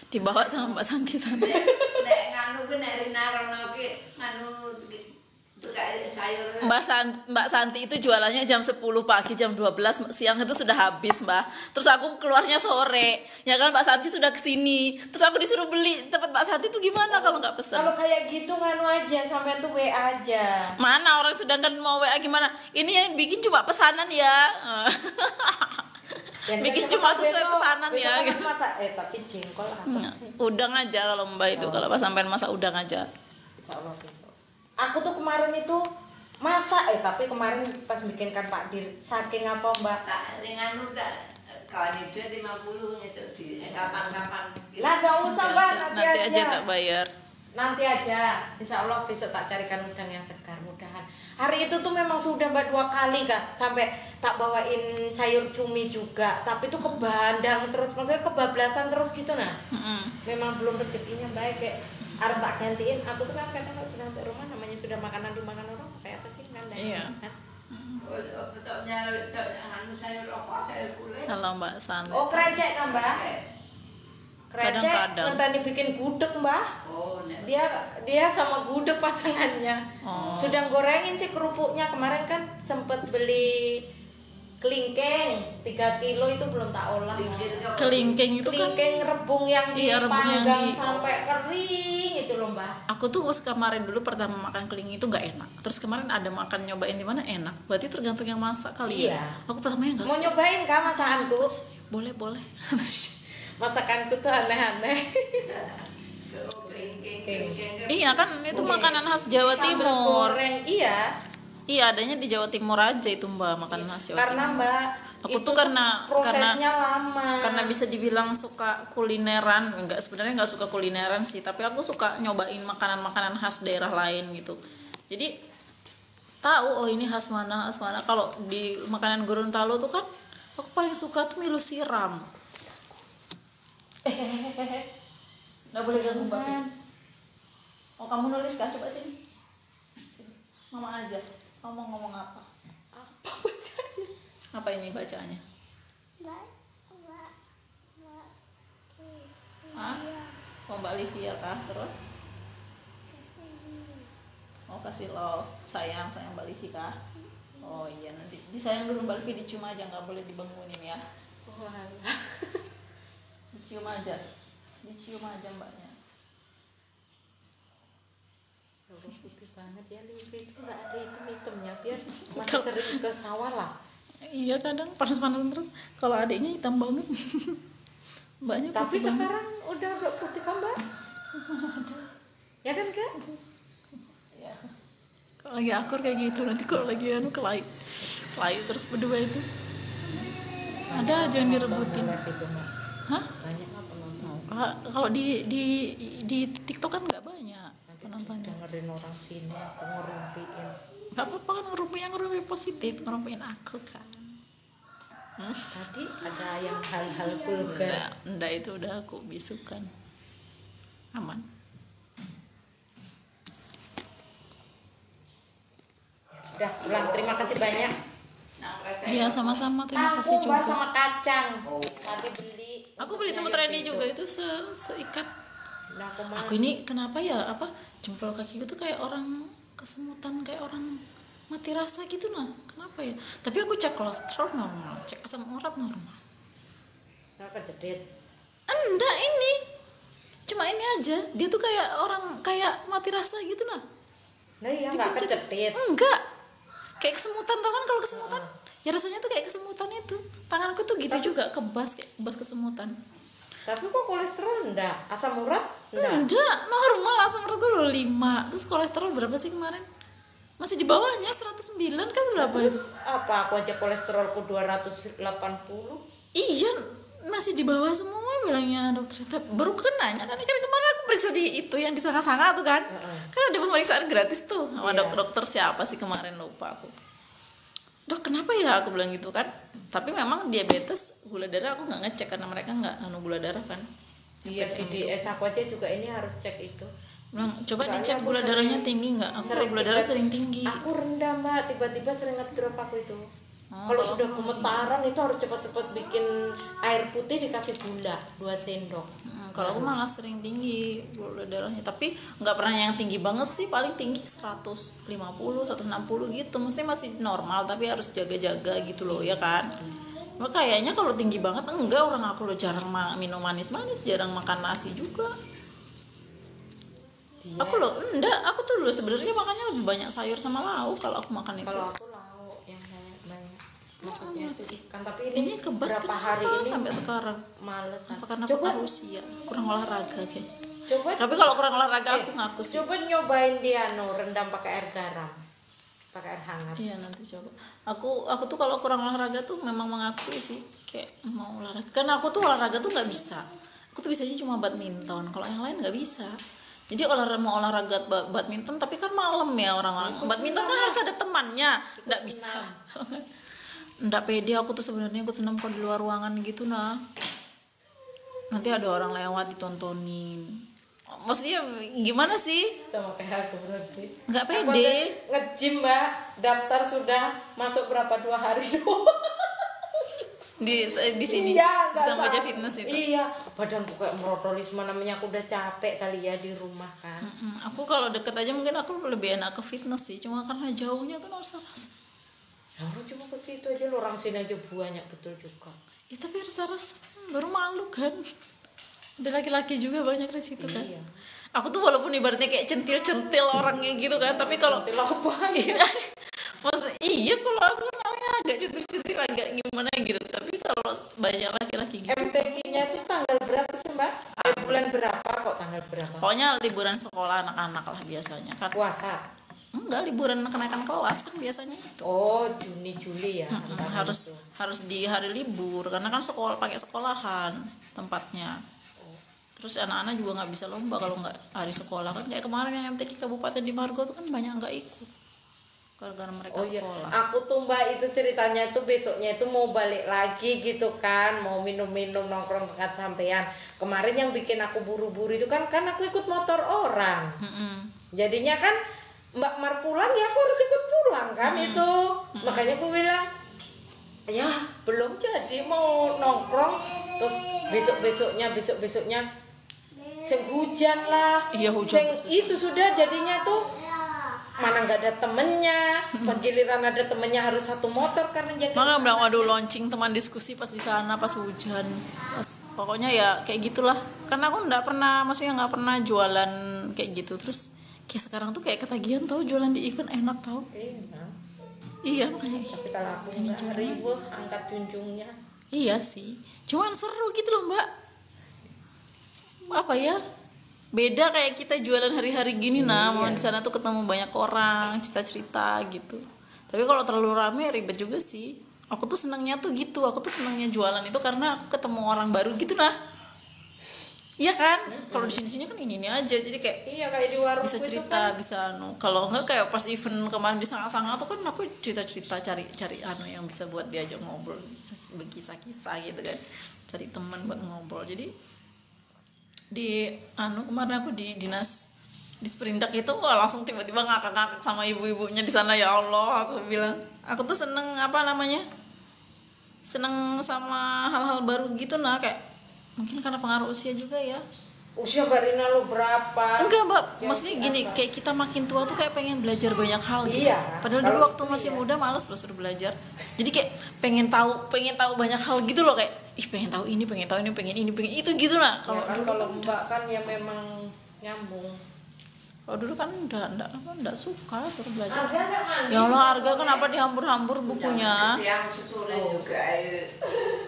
Dibawa sama Mbak Santi sana. Nek nganu ku nek Rina rono ki nganu sayur. Mbak Santi itu jualannya jam 10 pagi, jam 12 siang itu sudah habis Mbak. Terus aku keluarnya sore, ya kan Mbak Santi sudah kesini. Terus aku disuruh beli tempat Mbak Santi itu gimana kalau nggak pesan? Kalau kayak gitu nganu aja, sampai tuh WA aja. Mana orang sedangkan mau WA gimana? Ini yang bikin cuma pesanan ya. Bikin cuma sesuai pesanan ya. Gitu. Masa, tapi jengkol apa? Udang aja kalau Mbak itu, kalau pas sampean masak udang aja. Insya Allah besok. Aku tuh kemarin itu masak, tapi kemarin pas bikinkan Pak Dir, saking apa Mbak? Tak nganu dak kawan itu 50 itu di kapan-kapan. Lah nggak usah Mbak, Nanti aja tak bayar. Nanti aja, insya Allah besok tak carikan udang yang segar, mudahan. Hari itu tuh memang sudah Mbak 2 kali Kak, sampai tak bawain sayur cumi juga, tapi tuh kebandang terus, maksudnya kebablasan terus gitu nah. Memang belum rezekinya baik kayak harus tak gantiin. Aku tuh kan kadang kalau sudah sampai rumah namanya sudah makanan dimakan orang kayak apa sih kan? Iya. Betulnya anu sayur apa sayur kulit. Kalau Mbak Santi. Oh krecek kan Mbak? Krecek Kadang-kadang. ngenteni bikin gudeg Mbak. Oh, nek Dia sama gudeg pasangannya. Sudah gorengin sih kerupuknya. Kemarin kan sempet beli kelingking 3 kilo itu belum tak olah. Kelingking itu kan. Kelingking rebung yang Iya, rebung yang dipanggang di- sampai kering itu loh Mbak. Aku tuh kemarin dulu pertama makan kelingking itu nggak enak. Terus kemarin ada makan nyobain di mana enak. Berarti tergantung yang masak kali ya. Iya. Aku pertamanya nggak Mau suka. nyobain kah masakanku? Boleh. Masakanku tuh aneh-aneh. Iya kan itu makanan khas Jawa Sambal Timur. goreng, iya. Iya adanya di Jawa Timur aja itu Mbak, makanan khas Jawa Karena Timur. Mbak, Aku itu tuh karena prosesnya lama. karena bisa dibilang suka kulineran, sebenarnya nggak suka kulineran sih, tapi aku suka nyobain makanan-makanan khas daerah lain gitu. Jadi tahu ini khas mana. Kalau di makanan Gorontalo tuh kan aku paling suka tuh mie siram. Nggak boleh ganggu Mbak. Oh kamu nulis kah? Coba sini. Mama aja. Ngomong apa? Apa bacanya? Apa ini bacaannya? Hah? Mbak Livia kah? Terus kasih love, sayang Mbak Livia kah? Oh iya, nanti disayang dulu Mbak Livia, dicium aja, nggak boleh dibangunin ya. Dicium aja mbaknya. Putih banget ya, Livia itu nggak ada hitam-hitamnya, biar masih sering ke sawah lah. Iya, kadang panas-panas terus. Kalau adiknya hitam banget. Mbaknya putih. Tapi banget. sekarang udah agak putih kan, Mbak? Ya kan, Kak? Ya. Kalau lagi akur kayak gitu, nanti kalau lagi kelai terus berdua itu. Ada aja yang direbutin. Hah? Banyak apa penonton? Kalau di TikTok kan nggak banyak penontonnya. Dengerin orang sini, aku ngerumpiin. Gak apa-apa kan, ngerumpi positif, ngerumpiin aku kan. Tadi ada yang hal-hal vulgar. Enggak, itu udah aku bisukan. Aman. Sudah pulang, terima kasih banyak. Iya, sama-sama, terima kasih Aku juga. sama kacang. Tadi beli. Aku beli tempat Reni juga itu seikat. Nah, Aku ini kenapa ya, jempol kakiku tuh kayak orang kesemutan, kayak orang mati rasa gitu nah. Kenapa ya? Tapi aku cek kolesterol normal, cek asam urat normal. Nggak kejedit. Enggak, ini cuma ini aja, dia tuh kayak orang kayak mati rasa gitu nah. Nah iya, nggak kejedit. Enggak, kayak kesemutan, tau kan kalau kesemutan ya rasanya tuh kayak kesemutan itu. Tanganku tuh gitu juga, kebas kesemutan. Tapi kok kolesterol enggak? Asam urat enggak? Enggak, normal. Asam urat gue 5. Terus kolesterol berapa sih kemarin? Masih di bawahnya 109 kan, berapa? Terus apa? Aku aja kolesterolku 280. Iya, masih di bawah semua bilangnya dokter. Baru nanya kan kemarin aku periksa di itu yang di Sanga-Sanga tuh kan. Kan ada pemeriksaan gratis tuh sama dokter siapa sih kemarin, lupa aku. Dok, kenapa ya, aku bilang gitu kan. Tapi memang diabetes, gula darah aku nggak ngecek karena mereka nggak gula darah kan. Iya, di DS aku aja juga ini harus cek itu. Bilang, coba Soalnya dicek aku gula darahnya tinggi nggak. Aku gula darah sering tinggi. Aku rendah, Mbak, tiba-tiba sering ngedrop aku itu. Kalau sudah gemetaran itu harus cepat-cepat bikin air putih dikasih gula 2 sendok. Kalau aku malah sering tinggi gula darahnya, tapi nggak pernah yang tinggi banget sih, paling tinggi 150, 160 gitu. Mesti masih normal, tapi harus jaga-jaga gitu loh ya kan. Kayaknya kalau tinggi banget enggak, orang aku lo jarang minum manis-manis, jarang makan nasi juga. Aku aku tuh dulu sebenarnya makannya lebih banyak sayur sama lauk kalau aku makan itu. Kalau aku lauk yang banyak. Maksudnya itu ikan, tapi ini kebas berapa hari ini sampai sekarang males. apa karena coba aku usia kurang olahraga kayak. Coba, tapi kalau kurang olahraga aku ngaku sih. Coba nyobain dia rendam pakai air garam, pakai air hangat. Iya, nanti coba. Aku tuh kalau kurang olahraga tuh memang mengakui sih kayak mau olahraga. Karena aku tuh olahraga tuh nggak bisa. Aku tuh bisanya cuma badminton. Kalau yang lain nggak bisa. Jadi mau olahraga badminton, tapi kan malam ya orang-orang. Badminton kan harus ada temannya. Nggak bisa. Nggak pede aku tuh sebenarnya, aku senam kalau di luar ruangan gitu nah. Nanti ada orang lewat ditontonin. Maksudnya gimana sih? Sama kayak aku berarti. Nggak pede. Nge-gym, Mbak. Daftar sudah masuk berapa 2 hari doang. di sini iya, sama aja fitness itu. Iya, badanku kayak merotolis, namanya aku udah capek kali ya di rumah kan. Aku kalau deket aja mungkin aku lebih enak ke fitness sih, cuma karena jauhnya tuh harus orang cuma ke situ aja, lo orang sini aja banyak betul juga. Ya tapi harus baru malu kan. Ada laki-laki juga banyak di situ kan. Iya. Aku tuh walaupun ibaratnya kayak centil orangnya gitu kan, tapi kalau maksudnya iya, kalau aku orangnya agak centil agak gimana gitu, tapi kalau banyak laki-laki gitu. MTQ-nya itu tanggal berapa sih, Mbak? Bulan berapa kok, tanggal berapa? Pokoknya liburan sekolah anak-anak lah biasanya kan. Puasa? Enggak, liburan kenaikan kelas kan biasanya itu. Oh, Juni Juli ya. Harus di hari libur karena kan sekolah pakai sekolahan tempatnya. Terus anak-anak juga nggak bisa lomba kalau nggak hari sekolah kan. Kayak kemarin yang MTQ Kabupaten di Margo tuh kan banyak nggak ikut gara-gara mereka sekolah. Iya. Aku tuh, Mbak, itu ceritanya tuh besoknya itu mau balik lagi gitu kan, mau minum-minum nongkrong dekat sampean. Kemarin yang bikin aku buru-buru itu kan aku ikut motor orang. Jadinya kan Mbak Mar pulang ya aku harus ikut pulang kan itu. Makanya aku bilang ya belum jadi mau nongkrong. Terus besok-besoknya sing hujan lah. Iya, hujan Sing terus. itu sudah jadinya tuh mana nggak ada temennya, pas giliran ada temennya harus satu motor karena jadi. Makanya bilang waduh launching teman diskusi pas di sana pas hujan. Pokoknya ya kayak gitulah. Karena aku maksudnya nggak pernah jualan kayak gitu. Terus kayak sekarang tuh kayak ketagihan tau jualan di event enak tau. Iya makanya. Tapi kalau aku nggak ribet angkat junjungnya. Iya sih. Cuman seru gitu loh Mbak. Apa ya? Beda kayak kita jualan hari-hari gini mau di sana tuh ketemu banyak orang, cerita-cerita gitu. Tapi kalau terlalu rame ribet juga sih. Aku tuh senangnya tuh gitu. Aku tuh senangnya jualan itu karena aku ketemu orang baru gitu nah. Iya kan? Kalau di sini kan ini aja. Jadi kayak Kayak di warung bisa cerita, bisa kalau enggak kayak pas event kemarin di Sanga-Sanga tuh kan aku cerita-cerita cari yang bisa buat diajak ngobrol, berkisah-kisah gitu kan. Cari teman buat ngobrol. Jadi di kemarin aku di dinas di Sprindak itu langsung tiba-tiba ngakak-ngakak sama ibu-ibunya di sana. Ya Allah, aku bilang aku tuh seneng seneng sama hal-hal baru gitu nah, kayak mungkin karena pengaruh usia juga ya. Usia Barina lo berapa? Enggak Mbak, maksudnya gini, kayak kita makin tua tuh kayak pengen belajar banyak hal gitu. Padahal dulu waktu masih muda malas loh suruh belajar. Jadi kayak pengen tahu banyak hal gitu loh, kayak pengen tahu ini, pengen itu gitu nah. Kalau Mbak kan ya memang nyambung. Kalau dulu kan enggak suka suruh belajar. Ya Allah, harga kenapa dihambur-hambur bukunya? Yang sesuai juga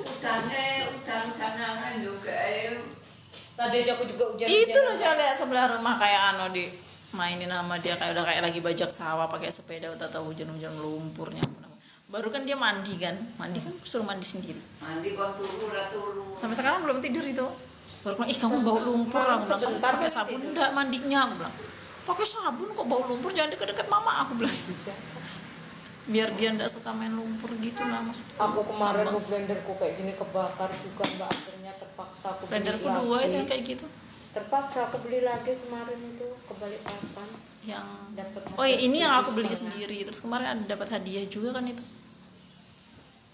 udan juga Tadi aja aku juga hujan. Itu loh saya lihat sebelah rumah kayak di mainin sama dia kayak udah kayak lagi bajak sawah pakai sepeda, tahu hujan-hujan lumpurnya. Baru kan dia mandi kan suruh mandi sendiri. Mandi kok turu. Sampai sekarang belum tidur itu. Baru bilang, kamu bau lumpur. Aku bilang, pakai sabun enggak mandinya? Aku bilang, pakai sabun kok bau lumpur, jangan deket-deket mama. Aku bilang, biar dia enggak suka main lumpur gitu lah maksudnya. Aku kemarin blenderku kayak gini kebakar juga Mbak, akhirnya terpaksa aku blenderku 2 itu yang kayak gitu. Terpaksa aku beli lagi kemarin itu ke Balikpapan. Yang dapat. Ini yang aku beli sendiri. Terus kemarin ada dapat hadiah juga kan itu.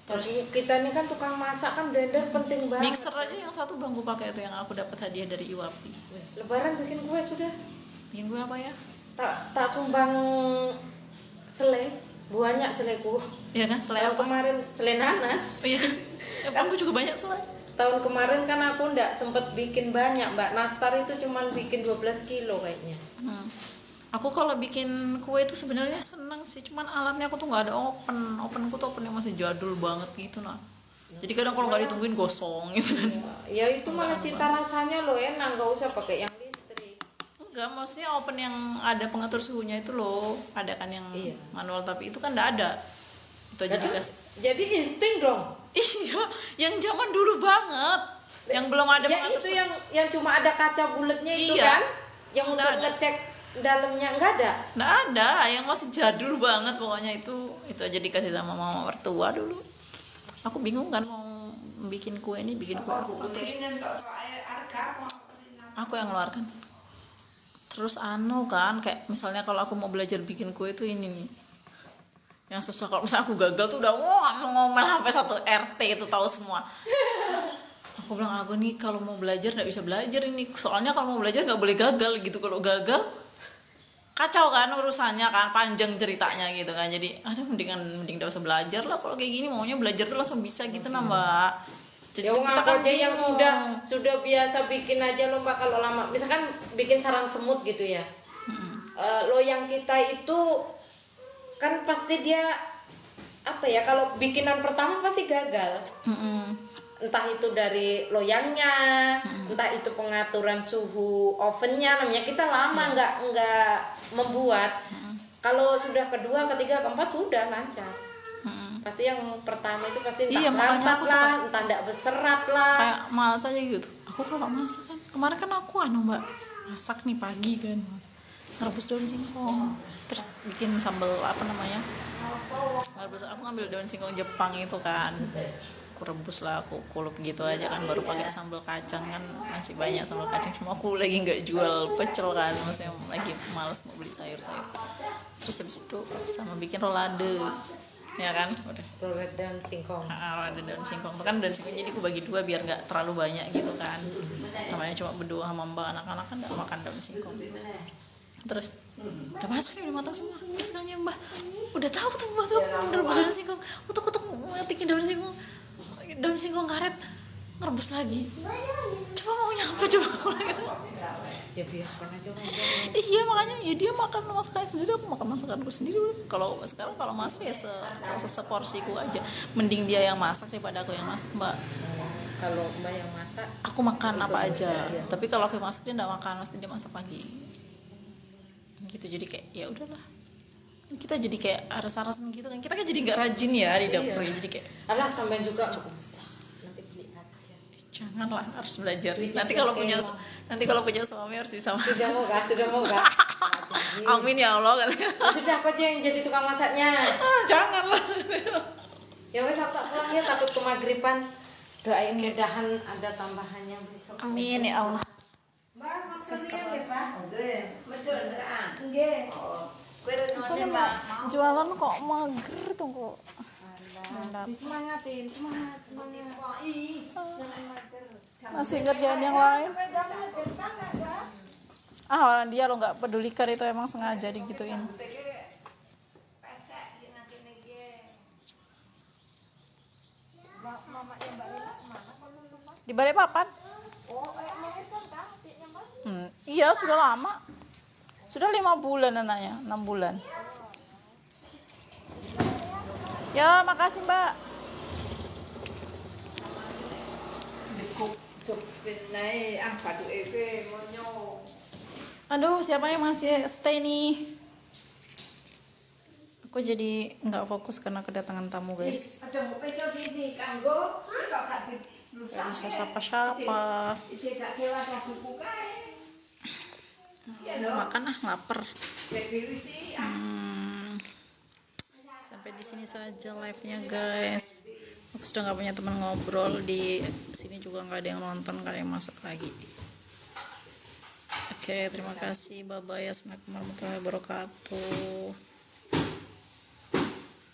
Terus kita ini kan tukang masak kan blender penting banget. Mixer aja yang satu belum gue pakai itu yang aku dapat hadiah dari Iwapi. Lebaran bikin kue sudah. Bikin gue apa ya? Tak sumbang selai. Banyak selaiku. Iya kan, selai apa? Kemarin selai nanas. Iya. Aku juga banyak selai. Tahun kemarin kan aku ndak sempet bikin banyak Mbak. Nastar itu cuman bikin 12 kilo kayaknya. Aku kalau bikin kue itu sebenarnya senang sih, cuman alatnya aku tuh nggak ada ovenku tuh ovennya masih jadul banget gitu nah. Jadi kadang kalau nggak ditungguin gosong gitu kan. Ya itu malah cita rasanya lo enak, nggak usah pakai yang listrik. Enggak, maksudnya oven yang ada pengatur suhunya itu loh, ada kan yang manual, tapi itu kan nggak ada. Itu aja dikasih. Jadi insting dong. Iya, yang zaman dulu banget, yang belum ada pengatur itu suhu. yang cuma ada kaca bulatnya itu Iya. kan, yang untuk ngecek dalamnya nggak ada. Nggak ada, yang masih jadul banget pokoknya itu aja dikasih sama mama mertua dulu. Aku bingung kan mau bikin kue apa, terus aku yang ngeluarkan. Terus kan kayak misalnya kalau aku mau belajar bikin kue itu ini nih yang susah. Kalau misalnya aku gagal tuh udah ngomel sampai satu RT itu tahu semua. Aku bilang aku nih kalau mau belajar nggak bisa belajar ini, soalnya kalau mau belajar nggak boleh gagal gitu. Kalau gagal kacau kan urusannya kan, panjang ceritanya gitu kan. Jadi mending nggak usah belajar lah kalau kayak gini, maunya belajar tuh langsung bisa gitu nah Mbak. Jadi Ya kita kan aja yang sudah biasa bikin aja lo Mbak. Kalau lama misalkan bikin sarang semut gitu ya, lo yang kita itu kan pasti dia apa ya, kalau bikinan pertama pasti gagal. Entah itu dari loyangnya, entah itu pengaturan suhu ovennya, namanya kita lama nggak membuat. Kalau sudah kedua, ketiga, keempat sudah lancar. Pasti yang pertama itu pasti entah lantat lah, entah nggak berserat lah. Kayak malas aja gitu. Aku kalau masak kan, kemarin kan aku Mbak masak nih pagi kan, ngerebus daun singkong, terus bikin sambal apa namanya? Aku ngambil daun singkong Jepang itu kan. Aku rebus lah, aku kulup gitu aja kan, baru pakai sambal kacang kan, masih banyak sambal kacang, cuma aku lagi nggak jual pecel kan, maksudnya lagi malas mau beli sayur-sayur. Terus habis itu sama bikin rolade ya kan, udah. Rolet dan singkong. Ada daun singkong, kan daun singkong jadi aku bagi 2 biar nggak terlalu banyak gitu kan. Namanya cuma berdua sama mbak, anak-anak kan nggak makan daun singkong. Terus udah masak nih, udah matang semua. Sekarang mbak udah tahu tuh mbak tuh rebus daun singkong, utuk ngetikin daun singkong karet, ngerebus lagi. Coba maunya apa coba kalau gitu? Ya biarkan aja. Iya makanya ya dia makan masakannya sendiri, aku makan masakanku sendiri. Kalau sekarang kalau masak ya seporsiku aja. Mending dia yang masak daripada aku yang masak mbak. Kalau mbak yang masak, Aku makan apa aja. Tapi kalau aku yang masak dia nggak makan, pasti dia masak pagi. Gitu jadi kayak ya udahlah. Kita jadi kayak aras-arasan gitu kan. Kita kan jadi nggak rajin ya di dapur. Jadi kayak alah sampai juga usah. Nanti beli aja. Janganlah, harus belajar. Nanti kalau punya suami harus bisa masak. Sudah mau gak? Amin ya Allah katanya. Sudah aku aja yang jadi tukang masaknya. Janganlah. Ya wes aku pulang ya, takut ke maghriban. Doain mudahan ada tambahannya besok. Amin ya Allah. Mbak, maksudnya ya Pak? Oke, betul kan? Nggih. Oh, kue renungannya mbak. Jualan kok mager tuh kok. Disemangatin, semangat. Masih kerjaan yang lain. Orang dia lo nggak pedulikan, itu emang sengaja digituin. Di balik papan? Iya sudah lama. Sudah 5 bulan anaknya, 6 bulan. Ya makasih mbak. Aduh siapa yang masih stay nih? Aku jadi nggak fokus karena kedatangan tamu guys. Gak bisa siapa-siapa. Makan lapar. Sampai di sini saja live-nya guys. Aku sudah nggak punya teman ngobrol, di sini juga nggak ada yang nonton, nggak ada yang masuk lagi. Oke, terima kasih, bye bye, assalamualaikum warahmatullahi wabarakatuh.